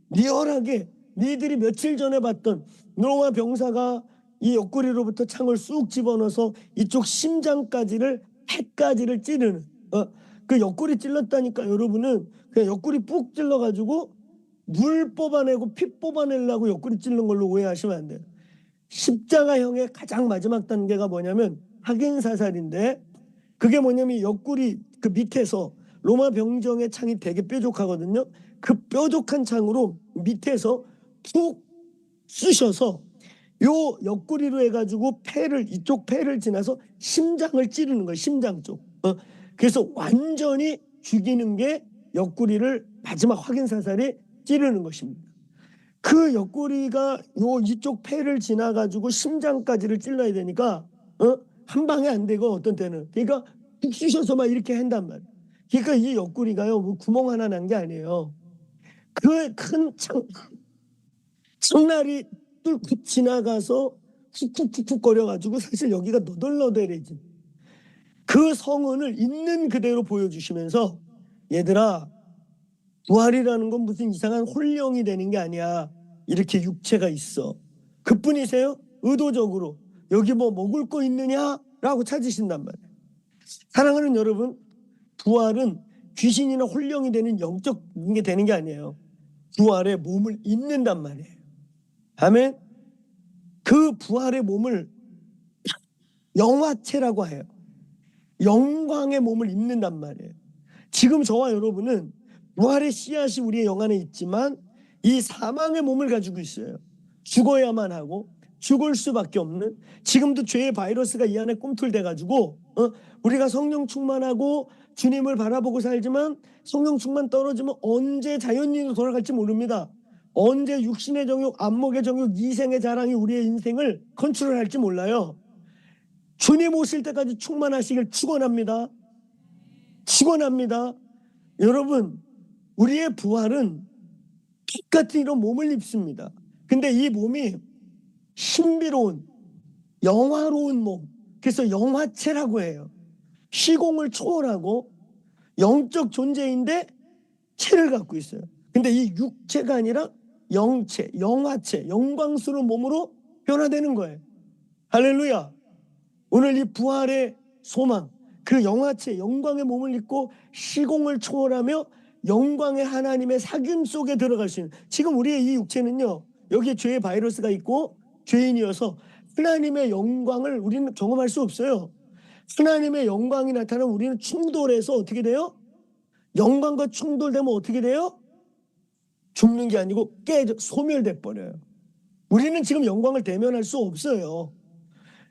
S1: 리얼하게 니들이 며칠 전에 봤던 노아 병사가 이 옆구리로부터 창을 쑥 집어넣어서 이쪽 심장까지를 해까지를 찌르는 그 옆구리 찔렀다니까. 여러분은 그냥 옆구리 푹 찔러가지고 물 뽑아내고 피 뽑아내려고 옆구리 찔른 걸로 오해하시면 안 돼요. 십자가형의 가장 마지막 단계가 뭐냐면 확인사살인데, 그게 뭐냐면 옆구리 그 밑에서 로마 병정의 창이 되게 뾰족하거든요. 그 뾰족한 창으로 밑에서 푹 쑤셔서 요 옆구리로 해가지고 이쪽 폐를 지나서 심장을 찌르는 거예요. 심장 쪽. 그래서 완전히 죽이는 게 옆구리를 마지막 확인사살이 찌르는 것입니다. 그 옆구리가 이쪽 폐를 지나가지고 심장까지를 찔러야 되니까 한 방에 안 되고 어떤 때는 그러니까 푹 쑤셔서 막 이렇게 한단 말이에요. 그러니까 이 옆구리가요, 뭐 구멍 하나 난 게 아니에요. 그 큰 창날이 뚫고 지나가서 쿡쿡쿡쿡 거려가지고 사실 여기가 너덜너덜해진 그 성은을 있는 그대로 보여주시면서, 얘들아, 부활이라는 건 무슨 이상한 혼령이 되는 게 아니야. 이렇게 육체가 있어. 그뿐이세요? 의도적으로 여기 뭐 먹을 거 있느냐라고 찾으신단 말이에요. 사랑하는 여러분, 부활은 귀신이나 혼령이 되는 영적인 게 되는 게 아니에요. 부활에 몸을 입는단 말이에요. 아멘. 그 부활의 몸을 영화체라고 해요. 영광의 몸을 입는단 말이에요. 지금 저와 여러분은 부활의 씨앗이 우리의 영 안에 있지만 이 사망의 몸을 가지고 있어요. 죽어야만 하고 죽을 수밖에 없는, 지금도 죄의 바이러스가 이 안에 꿈틀대가지고 우리가 성령 충만하고 주님을 바라보고 살지만 성령 충만 떨어지면 언제 자연인으로 돌아갈지 모릅니다. 언제 육신의 정욕, 안목의 정욕, 이생의 자랑이 우리의 인생을 컨트롤할지 몰라요. 주님 오실 때까지 충만하시길 축원합니다. 축원합니다. 여러분, 우리의 부활은 똑같은 이런 몸을 입습니다. 근데 이 몸이 신비로운 영화로운 몸, 그래서 영화체라고 해요. 시공을 초월하고 영적 존재인데 체를 갖고 있어요. 근데 이 육체가 아니라 영체, 영화체, 영광스러운 몸으로 변화되는 거예요. 할렐루야. 오늘 이 부활의 소망, 그 영화체, 영광의 몸을 입고 시공을 초월하며 영광의 하나님의 사귐 속에 들어갈 수 있는, 지금 우리의 이 육체는요, 여기에 죄의 바이러스가 있고 죄인이어서 하나님의 영광을 우리는 경험할 수 없어요. 하나님의 영광이 나타나면 우리는 충돌해서 어떻게 돼요? 영광과 충돌되면 어떻게 돼요? 죽는 게 아니고 소멸돼 버려요. 우리는 지금 영광을 대면할 수 없어요.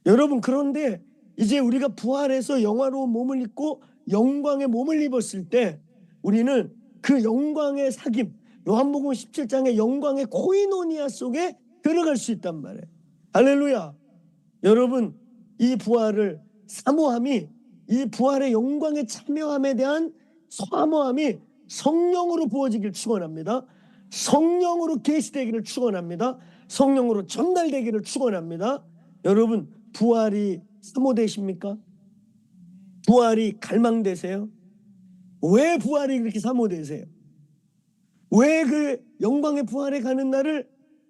S1: 여러분, 그런데 이제 우리가 부활해서 영화로운 몸을 입고 영광의 몸을 입었을 때 우리는 그 영광의 사귐, 요한복음 17장의 영광의 코이노니아 속에 들어갈 수 있단 말이에요. 할렐루야. 여러분, 이 부활을 사모함이, 이 부활의 영광에 참여함에 대한 사모함이 성령으로 부어지길 축원합니다. 성령으로 계시되기를 축원합니다. 성령으로 전달되기를 축원합니다. 여러분, 부활이 사모되십니까? 부활이 갈망되세요? 왜 부활이 그렇게 사모되세요? 왜 그 영광의 부활에 가는 날을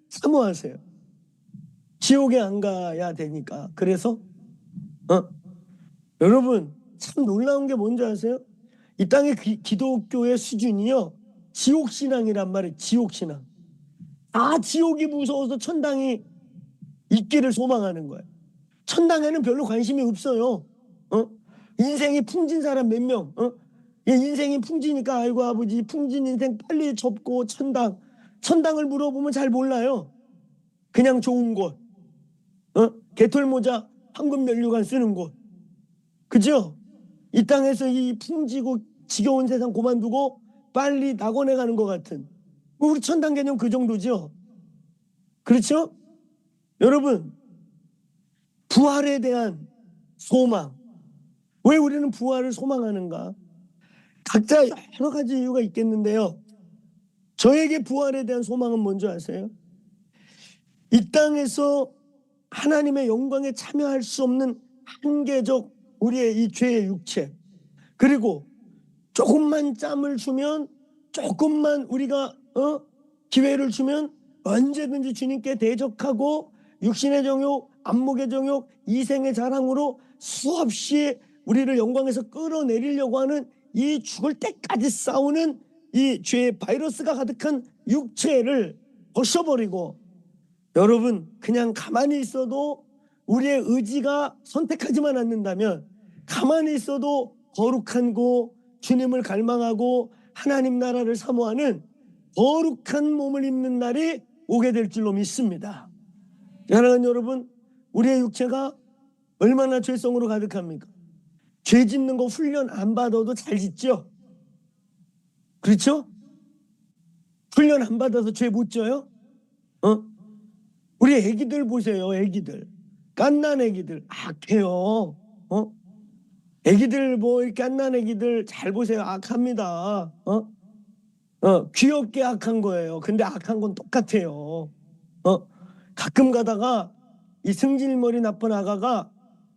S1: 사모하세요? 지옥에 안 가야 되니까. 그래서 여러분, 참 놀라운 게 뭔지 아세요? 이 땅의 기독교의 수준이요, 지옥신앙이란 말이에요. 지옥신앙. 다 지옥이 무서워서 천당이 있기를 소망하는 거예요. 천당에는 별로 관심이 없어요. 인생이 풍진 사람 몇 명? 인생이 풍지니까 아이고 아버지 풍진 인생 빨리 접고 천당을 물어보면 잘 몰라요. 그냥 좋은 곳, 개털모자 황금 면류관 쓰는 곳, 그죠? 이 땅에서 이 풍지고 지겨운 세상 그만두고 빨리 낙원에 가는 것 같은, 우리 천당 개념 그 정도죠. 그렇죠? 여러분, 부활에 대한 소망. 왜 우리는 부활을 소망하는가? 각자 여러 가지 이유가 있겠는데요, 저에게 부활에 대한 소망은 뭔지 아세요? 이 땅에서 하나님의 영광에 참여할 수 없는 한계적 우리의 이 죄의 육체, 그리고 조금만 짬을 주면, 조금만 우리가 기회를 주면 언제든지 주님께 대적하고 육신의 정욕, 안목의 정욕, 이생의 자랑으로 수없이 우리를 영광에서 끌어내리려고 하는 이 죽을 때까지 싸우는 이 죄의 바이러스가 가득한 육체를 벗어버리고, 여러분, 그냥 가만히 있어도 우리의 의지가 선택하지만 않는다면 가만히 있어도 거룩한 곳, 주님을 갈망하고 하나님 나라를 사모하는 거룩한 몸을 입는 날이 오게 될 줄로 믿습니다. 사랑하는 여러분, 우리의 육체가 얼마나 죄성으로 가득합니까? 죄 짓는 거 훈련 안 받아도 잘 짓죠? 그렇죠? 훈련 안 받아서 죄 못 져요? 우리 애기들 보세요. 애기들, 갓난 애기들 악해요. 애기들, 뭐 이렇게 갓난 애기들 잘 보세요. 악합니다. 귀엽게 악한 거예요. 근데 악한 건 똑같아요. 가끔 가다가 이 승질머리 나쁜 아가가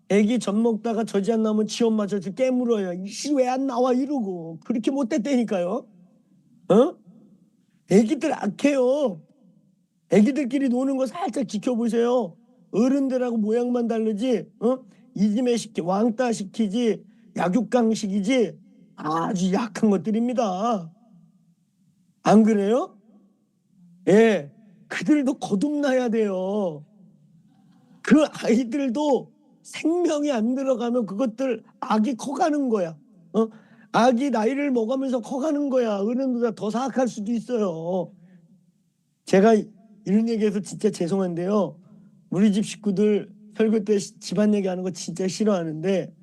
S1: 애기 젖 먹다가 젖이 안 나오면 지 엄마 젖을 깨물어요. 이씨 왜 안 나와 이러고. 그렇게 못됐다니까요. 애기들 악해요. 애기들끼리 노는 거 살짝 지켜보세요. 어른들하고 모양만 다르지, 이지매 시키, 왕따 시키지, 약육강식이지, 아주 약한 것들입니다. 안 그래요? 예, 그들도 거듭나야 돼요. 그 아이들도 생명이 안 들어가면 그것들 악이 커가는 거야. 악이 나이를 먹으면서 커가는 거야. 어른보다 더 사악할 수도 있어요. 제가 이런 얘기해서 진짜 죄송한데요, 우리 집 식구들 설교 때 집안 얘기하는 거 진짜 싫어하는데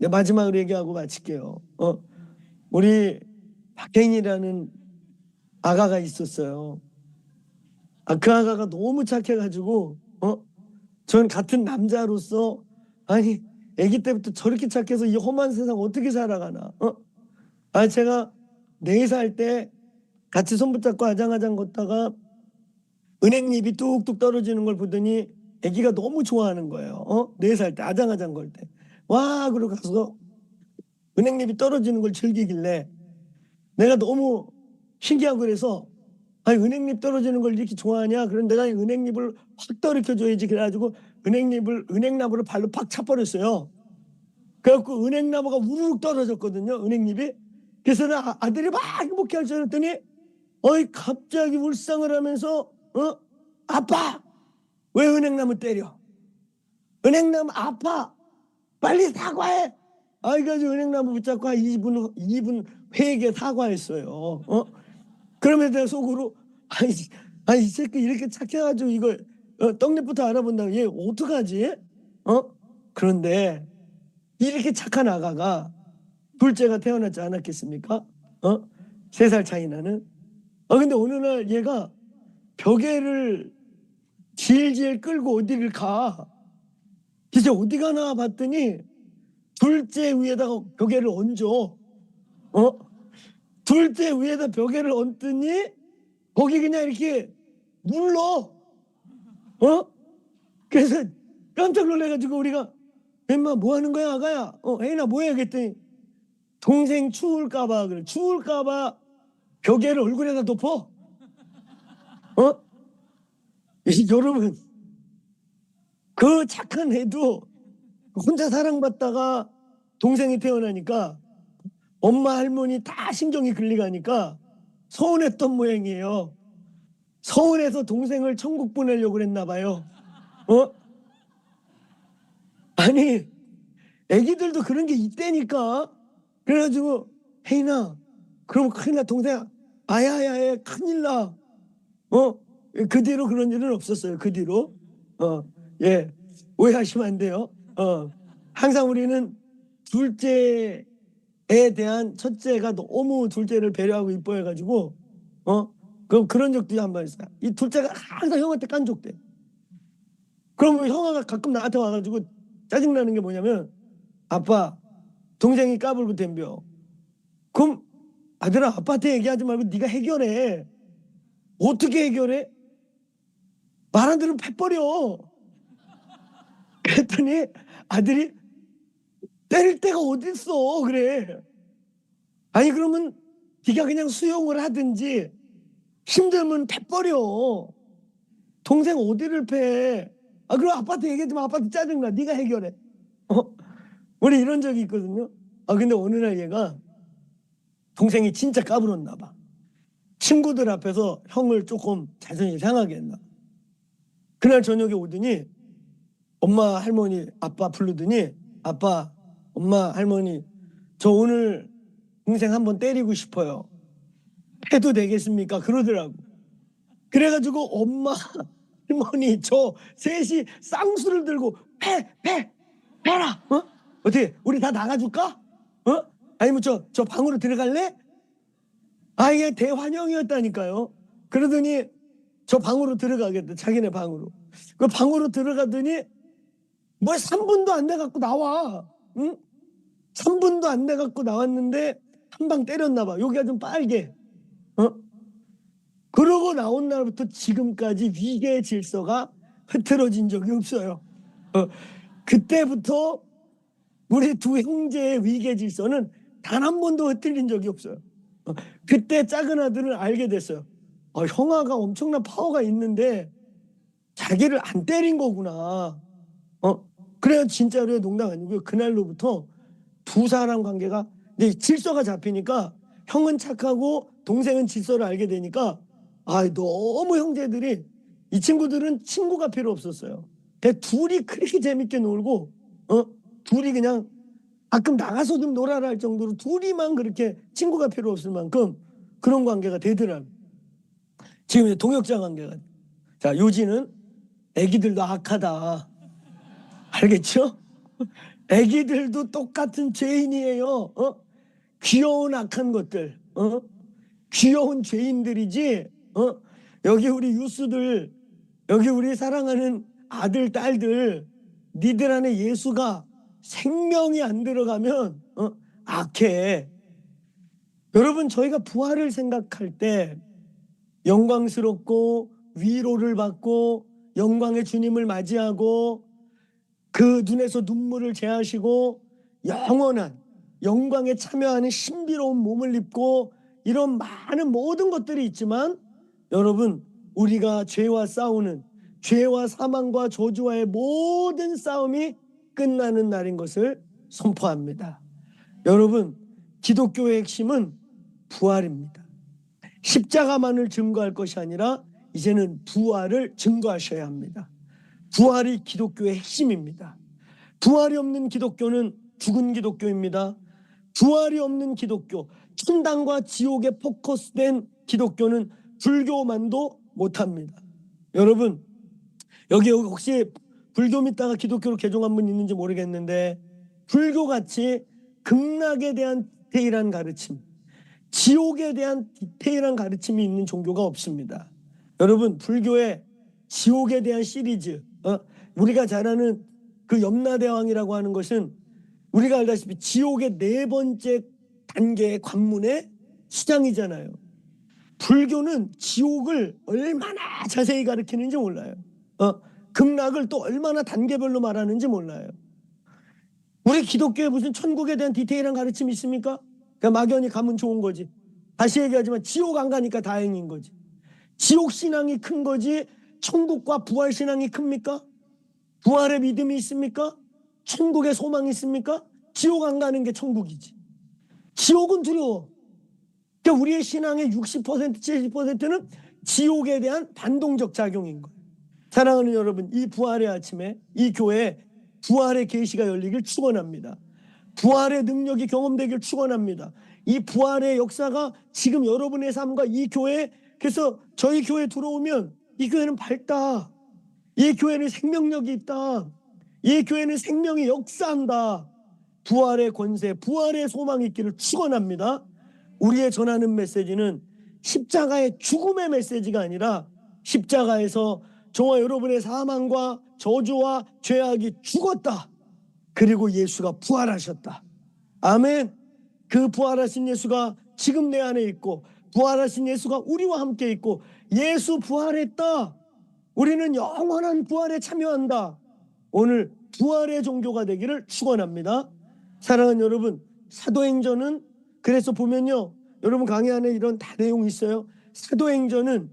S1: 마지막으로 얘기하고 마칠게요. 우리 박혜인이라는 아가가 있었어요. 그 아가가 너무 착해가지고 전 같은 남자로서, 아니 아기 때부터 저렇게 착해서 이 험한 세상 어떻게 살아가나. 제가 4살 때 같이 손 붙잡고 아장아장 걷다가 은행잎이 뚝뚝 떨어지는 걸 보더니 아기가 너무 좋아하는 거예요. 4살 때 아장아장 걸 때 와 그러고 가서 은행잎이 떨어지는 걸 즐기길래 내가 너무 신기하고 그래서, 아니 은행잎 떨어지는 걸 이렇게 좋아하냐? 그럼 내가 은행잎을 확 떨어뜨려줘야지. 그래가지고 은행나무를 발로 팍 차버렸어요. 그래갖고 은행나무가 우르륵 떨어졌거든요. 은행잎이. 그래서 아들이 막 행복해할 줄 알았더니 갑자기 울상을 하면서 아빠 왜 은행나무 때려? 은행나무 아파 빨리 사과해. 그래가지고 은행나무 붙잡고 2분 회개 사과했어요. 그러면 내가 속으로 이 새끼 이렇게 착해가지고 이거 떡잎부터 알아본다고 얘 어떡하지? 그런데 이렇게 착한 아가가 둘째가 태어났지 않았겠습니까? 3살 차이 나는. 근데 어느 날 얘가 벽에를 질질 끌고 어디를 가. 이제 어디 가나 봤더니 둘째 위에다가 벽에를 얹어. 둘째 위에다 벽에를 얹더니 거기 그냥 이렇게 눌러. 그래서 깜짝 놀래가지고 우리가 엠마 뭐 하는 거야 아가야? 혜인아 뭐해? 그랬더니 동생 추울까봐 그래. 추울까봐 벽에를 얼굴에다 덮어. 여러분 그 착한 애도 혼자 사랑받다가 동생이 태어나니까 엄마 할머니 다 신경이 끌리가니까 서운했던 모양이에요. 서운해서 동생을 천국 보내려고 그랬나 봐요. 아니 애기들도 그런 게 있다니까. 그래가지고 혜인아 그럼 큰일 나. 동생 아야야야 큰일 나. 그 뒤로 그런 일은 없었어요. 그 뒤로. 예, 오해하시면 안 돼요. 항상 우리는 둘째에 대한 첫째가 너무 둘째를 배려하고 이뻐해가지고 그런 적도 한 번 있어요. 이 둘째가 항상 형한테 깐족대. 그럼 형아가 가끔 나한테 와가지고 짜증나는 게 뭐냐면 아빠 동생이 까불고 덤벼. 그럼 아들아 아빠한테 얘기하지 말고 네가 해결해. 어떻게 해결해? 말 안 들으면 패버려. 그랬더니 아들이 때릴 데가 어딨어 그래. 아니 그러면 네가 그냥 수용을 하든지 힘들면 패버려. 동생 어디를 패? 그럼 아빠한테 얘기하지 마. 아빠한테 짜증나. 네가 해결해. 우리 이런 적이 있거든요. 근데 어느 날 얘가 동생이 진짜 까불었나 봐. 친구들 앞에서 형을 조금 자존심 상하게 했나. 그날 저녁에 오더니 엄마 할머니 아빠 부르더니 아빠 엄마 할머니 저 오늘 동생 한번 때리고 싶어요. 해도 되겠습니까? 그러더라고. 그래가지고 엄마 할머니 저 셋이 쌍수를 들고 패라. 어떻게 우리 다 나가줄까? 아니면 저 방으로 들어갈래? 이게 대환영이었다니까요. 그러더니 저 방으로 들어가겠다. 자기네 방으로. 그 방으로 들어가더니 뭐 3분도 안 돼갖고 나와. 3분도 안 돼갖고 나왔는데 한 방 때렸나 봐. 여기가 좀 빨개. 그러고 나온 날부터 지금까지 위계 질서가 흐트러진 적이 없어요. 그때부터 우리 두 형제의 위계 질서는 단 한 번도 흐트린 적이 없어요. 그때 작은 아들은 알게 됐어요. 형아가 엄청난 파워가 있는데 자기를 안 때린 거구나. 그래야 진짜로 농담 아니고요. 그날로부터 두 사람 관계가 이제 질서가 잡히니까 형은 착하고 동생은 질서를 알게 되니까 너무 형제들이 이 친구들은 친구가 필요 없었어요. 둘이 그렇게 재밌게 놀고 둘이 그냥 가끔 나가서 좀 놀아라 할 정도로 둘이만 그렇게 친구가 필요 없을 만큼 그런 관계가 되더라고요. 지금 이제 동역자 관계가. 자, 요지는 애기들도 악하다. 알겠죠? 애기들도 똑같은 죄인이에요. 귀여운 악한 것들. 귀여운 죄인들이지. 여기 우리 유스들, 여기 우리 사랑하는 아들, 딸들, 니들 안에 예수가 생명이 안 들어가면 악해. 여러분 저희가 부활을 생각할 때 영광스럽고 위로를 받고 영광의 주님을 맞이하고 그 눈에서 눈물을 제하시고 영원한 영광에 참여하는 신비로운 몸을 입고 이런 많은 모든 것들이 있지만 여러분 우리가 죄와 싸우는 죄와 사망과 저주와의 모든 싸움이 끝나는 날인 것을 선포합니다. 여러분 기독교의 핵심은 부활입니다. 십자가만을 증거할 것이 아니라 이제는 부활을 증거하셔야 합니다. 부활이 기독교의 핵심입니다. 부활이 없는 기독교는 죽은 기독교입니다. 부활이 없는 기독교, 천당과 지옥에 포커스된 기독교는 불교만도 못합니다. 여러분 여기 혹시 불교 믿다가 기독교로 개종한 분 있는지 모르겠는데 불교같이 극락에 대한 디테일한 가르침, 지옥에 대한 디테일한 가르침이 있는 종교가 없습니다. 여러분, 불교의 지옥에 대한 시리즈, 우리가 잘 아는 그 염라대왕이라고 하는 것은 우리가 알다시피 지옥의 4번째 단계의 관문의 수장이잖아요. 불교는 지옥을 얼마나 자세히 가르치는지 몰라요. 극락을 또 얼마나 단계별로 말하는지 몰라요. 우리 기독교에 무슨 천국에 대한 디테일한 가르침이 있습니까? 그냥 막연히 가면 좋은 거지. 다시 얘기하지만 지옥 안 가니까 다행인 거지. 지옥 신앙이 큰 거지 천국과 부활 신앙이 큽니까? 부활의 믿음이 있습니까? 천국의 소망이 있습니까? 지옥 안 가는 게 천국이지. 지옥은 두려워. 그러니까 우리의 신앙의 60%, 70%는 지옥에 대한 반동적 작용인 거예요. 사랑하는 여러분, 이 부활의 아침에 이 교회에 부활의 계시가 열리길 축원합니다. 부활의 능력이 경험되길 축원합니다. 이 부활의 역사가 지금 여러분의 삶과 이 교회, 그래서 저희 교회 들어오면 이 교회는 밝다. 이 교회는 생명력이 있다. 이 교회는 생명이 역사한다. 부활의 권세, 부활의 소망이 있기를 축원합니다. 우리의 전하는 메시지는 십자가의 죽음의 메시지가 아니라 십자가에서 저와 여러분의 사망과 저주와 죄악이 죽었다. 그리고 예수가 부활하셨다. 아멘. 그 부활하신 예수가 지금 내 안에 있고 부활하신 예수가 우리와 함께 있고 예수 부활했다. 우리는 영원한 부활에 참여한다. 오늘 부활의 종교가 되기를 축원합니다. 사랑하는 여러분, 사도행전은 그래서 보면요, 여러분 강의 안에 이런 다 내용이 있어요. 사도행전은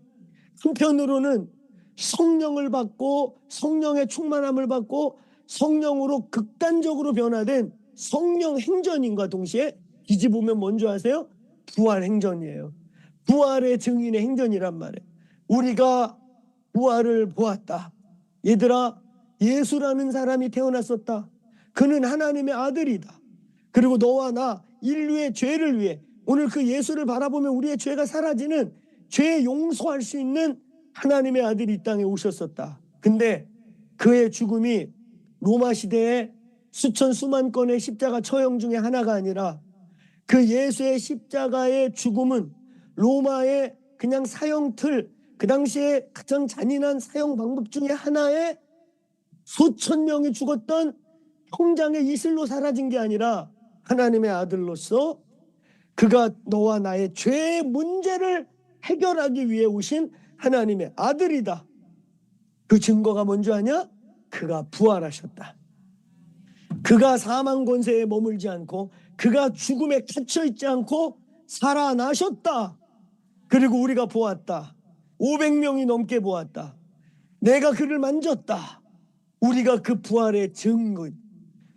S1: 한편으로는 성령을 받고 성령의 충만함을 받고 성령으로 극단적으로 변화된 성령 행전인과 동시에 뒤집으면 뭔지 아세요? 부활 행전이에요. 부활의 증인의 행전이란 말이에요. 우리가 부활을 보았다. 얘들아, 예수라는 사람이 태어났었다. 그는 하나님의 아들이다. 그리고 너와 나 인류의 죄를 위해 오늘 그 예수를 바라보면 우리의 죄가 사라지는 죄 용서할 수 있는 하나님의 아들이 이 땅에 오셨었다. 근데 그의 죽음이 로마 시대에 수천 수만 건의 십자가 처형 중에 하나가 아니라 그 예수의 십자가의 죽음은 로마의 그냥 사형틀, 그 당시에 가장 잔인한 사형 방법 중에 하나에 수천 명이 죽었던 형장의 이슬로 사라진 게 아니라 하나님의 아들로서 그가 너와 나의 죄의 문제를 해결하기 위해 오신 하나님의 아들이다. 그 증거가 뭔지 아냐? 그가 부활하셨다. 그가 사망 권세에 머물지 않고 그가 죽음에 갇혀 있지 않고 살아나셨다. 그리고 우리가 보았다. 500명이 넘게 보았다. 내가 그를 만졌다. 우리가 그 부활의 증거.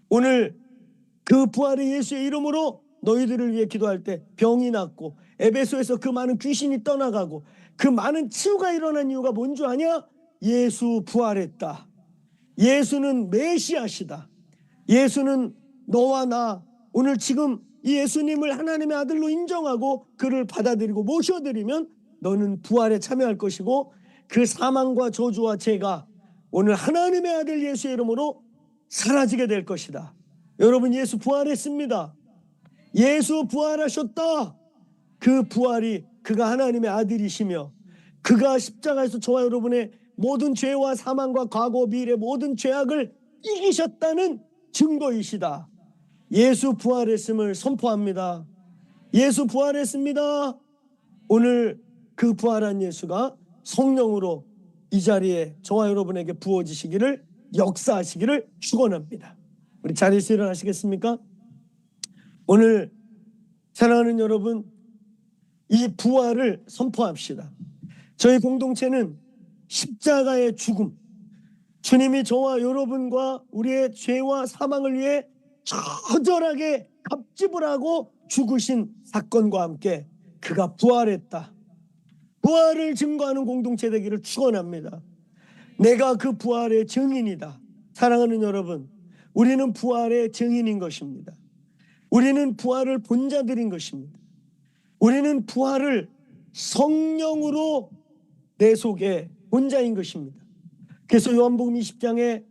S1: 오늘 그 부활의 예수의 이름으로 너희들을 위해 기도할 때 병이 낫고 에베소에서 그 많은 귀신이 떠나가고 그 많은 치유가 일어난 이유가 뭔 줄 아냐? 예수 부활했다. 예수는 메시아시다. 예수는 너와 나 오늘 지금 이 예수님을 하나님의 아들로 인정하고 그를 받아들이고 모셔드리면 너는 부활에 참여할 것이고 그 사망과 저주와 죄가 오늘 하나님의 아들 예수의 이름으로 사라지게 될 것이다. 여러분, 예수 부활했습니다. 예수 부활하셨다. 그 부활이 그가 하나님의 아들이시며 그가 십자가에서 저와 여러분의 모든 죄와 사망과 과거 미래 모든 죄악을 이기셨다는 증거이시다. 예수 부활했음을 선포합니다. 예수 부활했습니다. 오늘 그 부활한 예수가 성령으로 이 자리에 저와 여러분에게 부어지시기를 역사하시기를 축원합니다. 우리 자리에서 일어나시겠습니까? 오늘 사랑하는 여러분, 이 부활을 선포합시다. 저희 공동체는 십자가의 죽음, 주님이 저와 여러분과 우리의 죄와 사망을 위해 처절하게 갑집을 하고 죽으신 사건과 함께 그가 부활했다. 부활을 증거하는 공동체 되기를 축원합니다. 내가 그 부활의 증인이다. 사랑하는 여러분, 우리는 부활의 증인인 것입니다. 우리는 부활을 본 자들인 것입니다. 우리는 부활을 성령으로 내 속에 본 자인 것입니다. 그래서 요한복음 20장에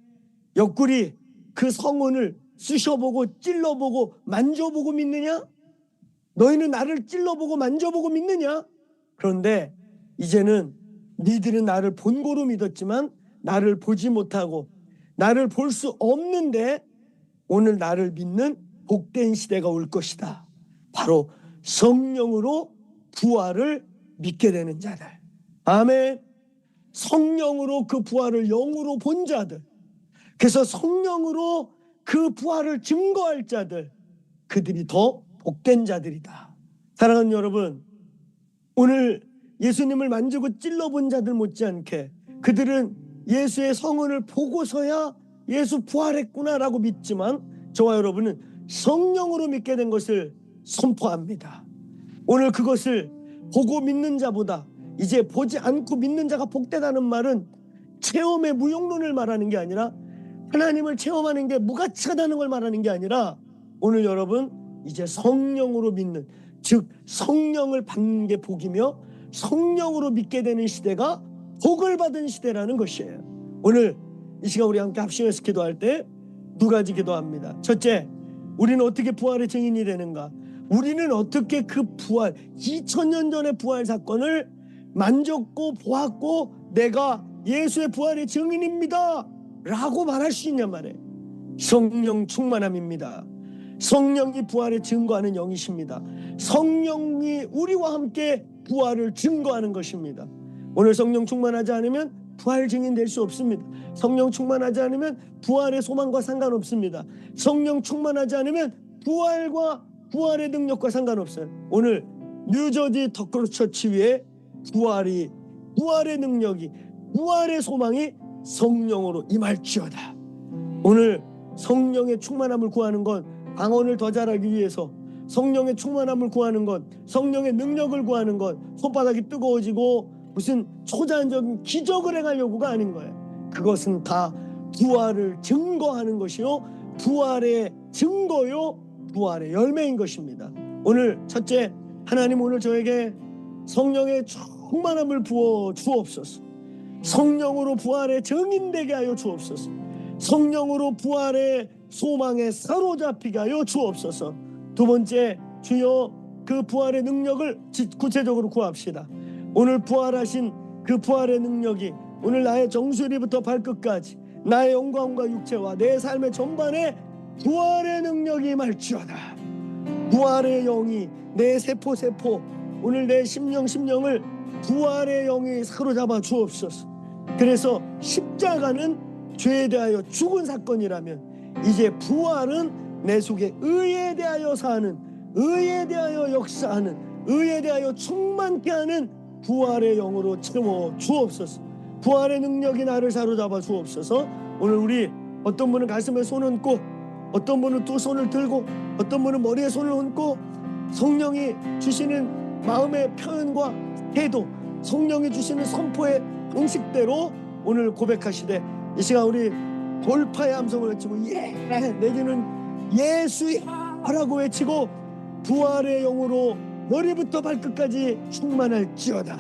S1: 옆구리 그 성원을 쑤셔보고 찔러보고 만져보고 믿느냐? 너희는 나를 찔러보고 만져보고 믿느냐? 그런데 이제는 니들은 나를 본고로 믿었지만 나를 보지 못하고 나를 볼 수 없는데 오늘 나를 믿는 복된 시대가 올 것이다. 바로 성령으로 부활을 믿게 되는 자들. 아멘. 성령으로 그 부활을 영으로 본 자들. 그래서 성령으로 그 부활을 증거할 자들. 그들이 더 복된 자들이다. 사랑하는 여러분, 오늘 예수님을 만지고 찔러본 자들 못지않게 그들은 예수의 성은을 보고서야 예수 부활했구나라고 믿지만 저와 여러분은 성령으로 믿게 된 것을 선포합니다. 오늘 그것을 보고 믿는 자보다 이제 보지 않고 믿는 자가 복되다는 말은 체험의 무용론을 말하는 게 아니라 하나님을 체험하는 게 무가치하다는 걸 말하는 게 아니라 오늘 여러분 이제 성령으로 믿는, 즉 성령을 받는 게 복이며 성령으로 믿게 되는 시대가 복을 받은 시대라는 것이에요. 오늘 이 시간 우리 함께 합심해서 기도할 때 두 가지 기도합니다. 첫째, 우리는 어떻게 부활의 증인이 되는가? 우리는 어떻게 그 부활, 2000년 전의 부활 사건을 만졌고 보았고 내가 예수의 부활의 증인입니다 라고 말할 수 있냔 말이에요. 성령 충만함입니다. 성령이 부활을 증거하는 영이십니다. 성령이 우리와 함께 부활을 증거하는 것입니다. 오늘 성령 충만하지 않으면 부활 증인 될 수 없습니다. 성령 충만하지 않으면 부활의 소망과 상관없습니다. 성령 충만하지 않으면 부활과 부활의 능력과 상관없어요. 오늘 뉴저지 더크로처치 위에 부활의 능력이, 부활의 소망이 성령으로 임할지어다. 오늘 성령의 충만함을 구하는 건 방언을 더 잘하기 위해서, 성령의 충만함을 구하는 것, 성령의 능력을 구하는 것, 손바닥이 뜨거워지고 무슨 초자연적인 기적을 행하려고가 아닌 거예요. 그것은 다 부활을 증거하는 것이요, 부활의 증거요, 부활의 열매인 것입니다. 오늘 첫째, 하나님 오늘 저에게 성령의 충만함을 부어 주옵소서. 성령으로 부활의 증인되게 하여 주옵소서. 성령으로 부활의 소망에 사로잡히게 하여 주옵소서. 두 번째, 주여 그 부활의 능력을 구체적으로 구합시다. 오늘 부활하신 그 부활의 능력이 오늘 나의 정수리부터 발끝까지 나의 영광과 육체와 내 삶의 전반에 부활의 능력이 임할지어다. 부활의 영이 내 세포 오늘 내 심령을 부활의 영이 사로잡아 주옵소서. 그래서 십자가는 죄에 대하여 죽은 사건이라면 이제 부활은 내 속에 의에 대하여 사는, 의에 대하여 역사하는, 의에 대하여 충만케 하는 부활의 영으로 채워 주옵소서. 부활의 능력이 나를 사로잡아 주옵소서. 오늘 우리 어떤 분은 가슴에 손을 얹고, 어떤 분은 두 손을 들고, 어떤 분은 머리에 손을 얹고 성령이 주시는 마음의 표현과 태도, 성령이 주시는 선포의 방식대로 오늘 고백하시되 이 시간 우리 돌파의 함성을 외치고 내지는 예수야 라고 외치고 부활의 영으로 머리부터 발끝까지 충만할지어다.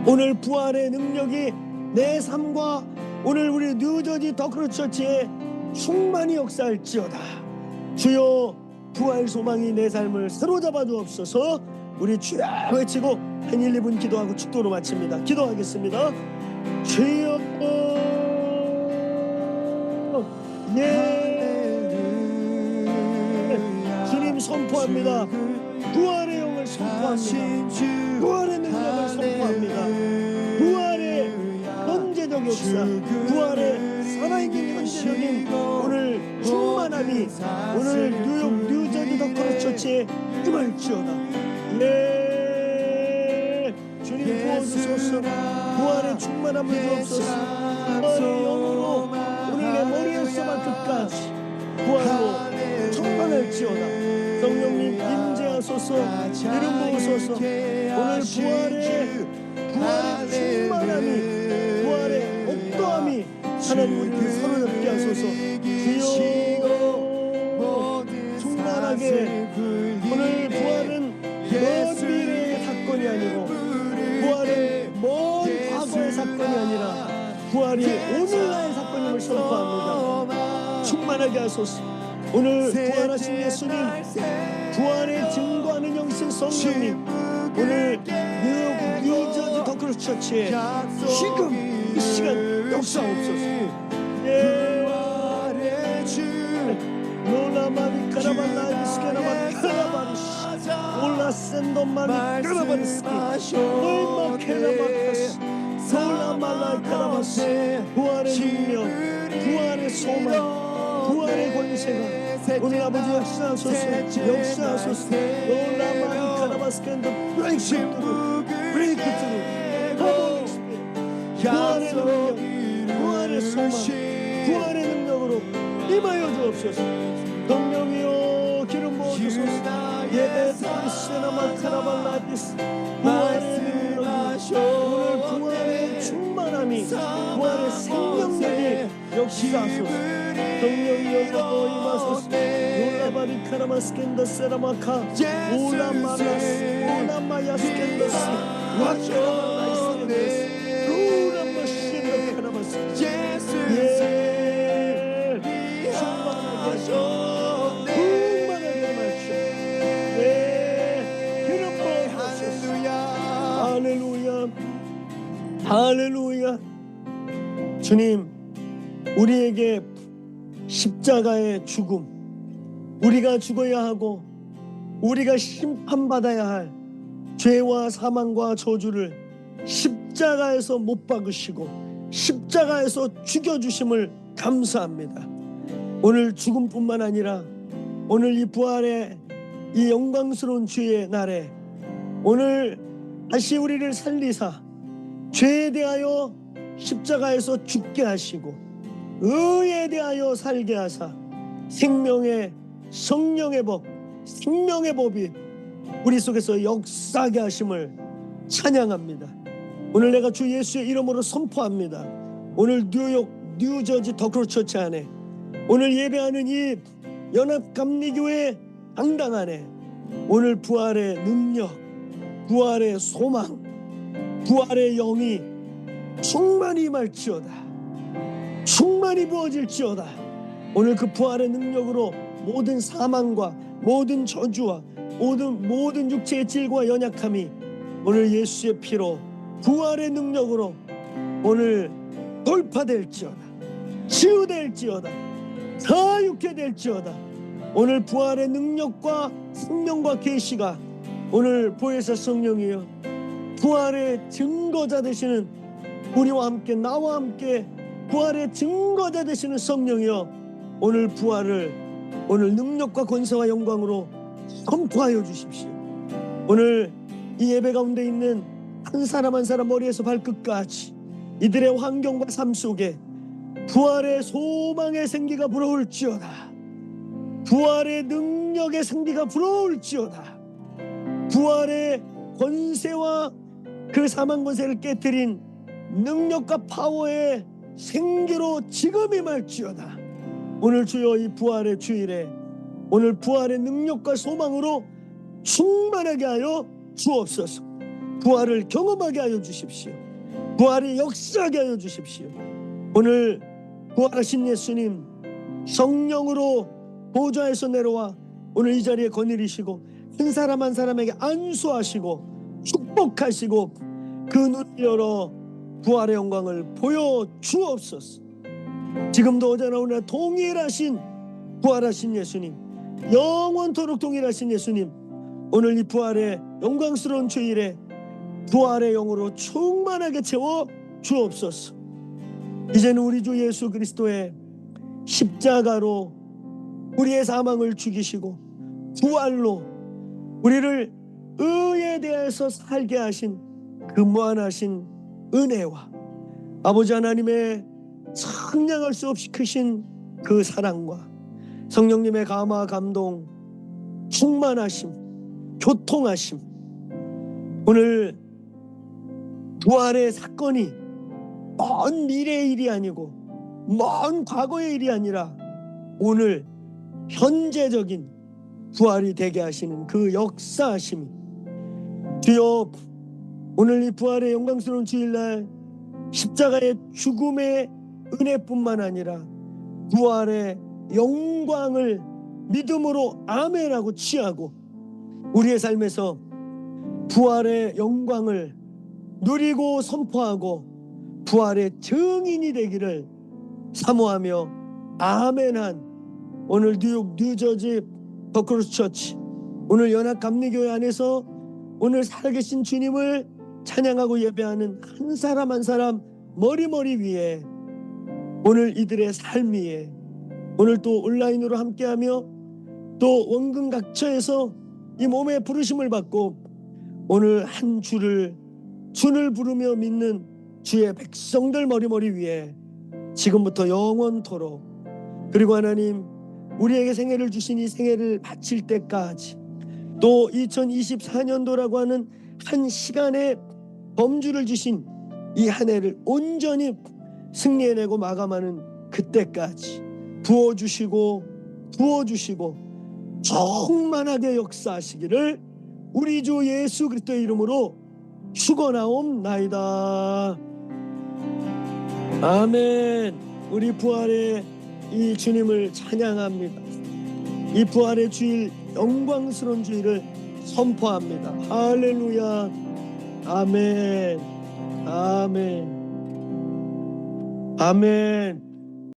S1: 오늘 부활의 능력이 내 삶과 오늘 우리 뉴저지 더크로처치에 충만히 역사할지어다. 주여 부활 소망이 내 삶을 사로잡아 주옵소서. 우리 주여 외치고 한 1, 2분 기도하고 축도로 마칩니다. 기도하겠습니다. 주여 주님 선포합니다. 부활의 영을 선포합니다. 부활의 능력을 선포합니다. 부활의 현재적 역사, 부활의 살아있는 현재적인 오늘 충만함이 오늘 뉴저지 더크로처치에 임할지어다. 주님 부어주소서. 부활의 충만함을 주옵소서. 부활의 영으로 오늘 내 머리에서 발끝까지 부활로 충만할지어다. 성령님 임재하소서. 이름 부으소서. 오늘 부활의 충만함이, 부활의 어떠함이 하나님 우리를 사로잡게 하소서. 주여 충만하게. 오늘 부활은 먼 미래의 사건이 아니고, 부활은 먼 과거의 사건이 아니라 부활이 오늘날의 사건임을 선포합니다. 충만하게 하소서. 오늘 부활하신 예수님 부활의 증거하는 영신 성령님, 오늘 뉴저지 더크로스 처치에 지금 이 시간 역사옵소서. 노라마리 카라발라이스케라마 카라바리시 올라센도마리 카라바리스키 얼마 케라바카스 노라말라이 카라바스. 부활의 능력, 부활의 소망, 부활의 권세가 오늘 아버지 역사하소서, 역사하소서. 노라마리 카라바스캔도 브레이크트루 부활의 능력, 부활의 소망, 부활의 능력으로 임하여 주옵소서. 성령이여 기름 부어주소서. 예배드리시나마 카라발라디스. 부활의 능력이, 오늘 부활의 충만함이, 부활의 생명력이 역사하소서. 성령이여 임하소서. 올라바리 카라마스켄더 세라마카 올라마라스 올라마야스켄더스 와카라마이스켄더스 루라마신더 카라마스. 할렐루야. 주님, 우리에게 십자가의 죽음, 우리가 죽어야 하고 우리가 심판받아야 할 죄와 사망과 저주를 십자가에서 못 박으시고 십자가에서 죽여주심을 감사합니다. 오늘 죽음뿐만 아니라 오늘 이 부활의 이 영광스러운 주의 날에 오늘 다시 우리를 살리사 죄에 대하여 십자가에서 죽게 하시고 의에 대하여 살게 하사 생명의 성령의 법, 생명의 법이 우리 속에서 역사하게 하심을 찬양합니다. 오늘 내가 주 예수의 이름으로 선포합니다. 오늘 뉴저지 더크로스 처치 안에 오늘 예배하는 이 연합감리교회 당당 안에 오늘 부활의 능력, 부활의 소망, 부활의 영이 충만히 임할지어다. 충만히 부어질지어다. 오늘 그 부활의 능력으로 모든 사망과 모든 저주와 모든 육체의 질과 연약함이 오늘 예수의 피로 부활의 능력으로 오늘 돌파될지어다. 치유될지어다. 사육해 될지어다. 오늘 부활의 능력과 생명과 계시가 오늘 보혜사 성령이여 부활의 증거자 되시는 우리와 함께 나와 함께 부활의 증거자 되시는 성령이여 오늘 부활을 오늘 능력과 권세와 영광으로 선포하여 주십시오. 오늘 이 예배 가운데 있는 한 사람 한 사람 머리에서 발끝까지 이들의 환경과 삶 속에 부활의 소망의 생기가 불어올지어다. 부활의 능력의 생기가 불어올지어다. 부활의 권세와 그 사망 권세를 깨뜨린 능력과 파워의 생기로 지금 임할지어다. 오늘 주여 이 부활의 주일에 오늘 부활의 능력과 소망으로 충만하게 하여 주옵소서. 부활을 경험하게 하여 주십시오. 부활이 역사하게 하여 주십시오. 오늘 부활하신 예수님 성령으로 보좌에서 내려와 오늘 이 자리에 거느리시고 한 사람 한 사람에게 안수하시고 축복하시고 그 눈을 열어 부활의 영광을 보여 주옵소서. 지금도 어제나 오늘 동일하신 부활하신 예수님, 영원토록 동일하신 예수님, 오늘 이 부활의 영광스러운 주일에 부활의 영으로 충만하게 채워 주옵소서. 이제는 우리 주 예수 그리스도의 십자가로 우리의 사망을 죽이시고 부활로 우리를 의에 대해서 살게 하신 그 무한하신 은혜와 아버지 하나님의 상량할 수 없이 크신 그 사랑과 성령님의 감화 감동 충만하심 교통하심 오늘 부활의 사건이 먼 미래의 일이 아니고 먼 과거의 일이 아니라 오늘 현재적인 부활이 되게 하시는 그 역사하심이 주여 오늘 이 부활의 영광스러운 주일날 십자가의 죽음의 은혜뿐만 아니라 부활의 영광을 믿음으로 아멘하고 취하고 우리의 삶에서 부활의 영광을 누리고 선포하고 부활의 증인이 되기를 사모하며 아멘한 오늘 뉴욕 뉴저지 버크로스 처치, 오늘 연합 감리교회 안에서 오늘 살아계신 주님을 찬양하고 예배하는 한 사람 한 사람 머리 위에, 오늘 이들의 삶 위에, 오늘 또 온라인으로 함께하며 또 원근 각처에서 이 몸의 부르심을 받고 오늘 한 주를 부르며 믿는 주의 백성들 머리 위에 지금부터 영원토록, 그리고 하나님 우리에게 생애를 주신 이 생애를 바칠 때까지, 또 2024년도라고 하는 한 시간의 범주를 주신 이 한 해를 온전히 승리해내고 마감하는 그때까지 부어주시고 충만하게 역사하시기를 우리 주 예수 그리스도의 이름으로 축원하옵나이다. 아멘. 우리 부활의 이 주님을 찬양합니다. 이 부활의 주일, 영광스러운 주일을 선포합니다. 할렐루야. 아멘. 아멘. 아멘.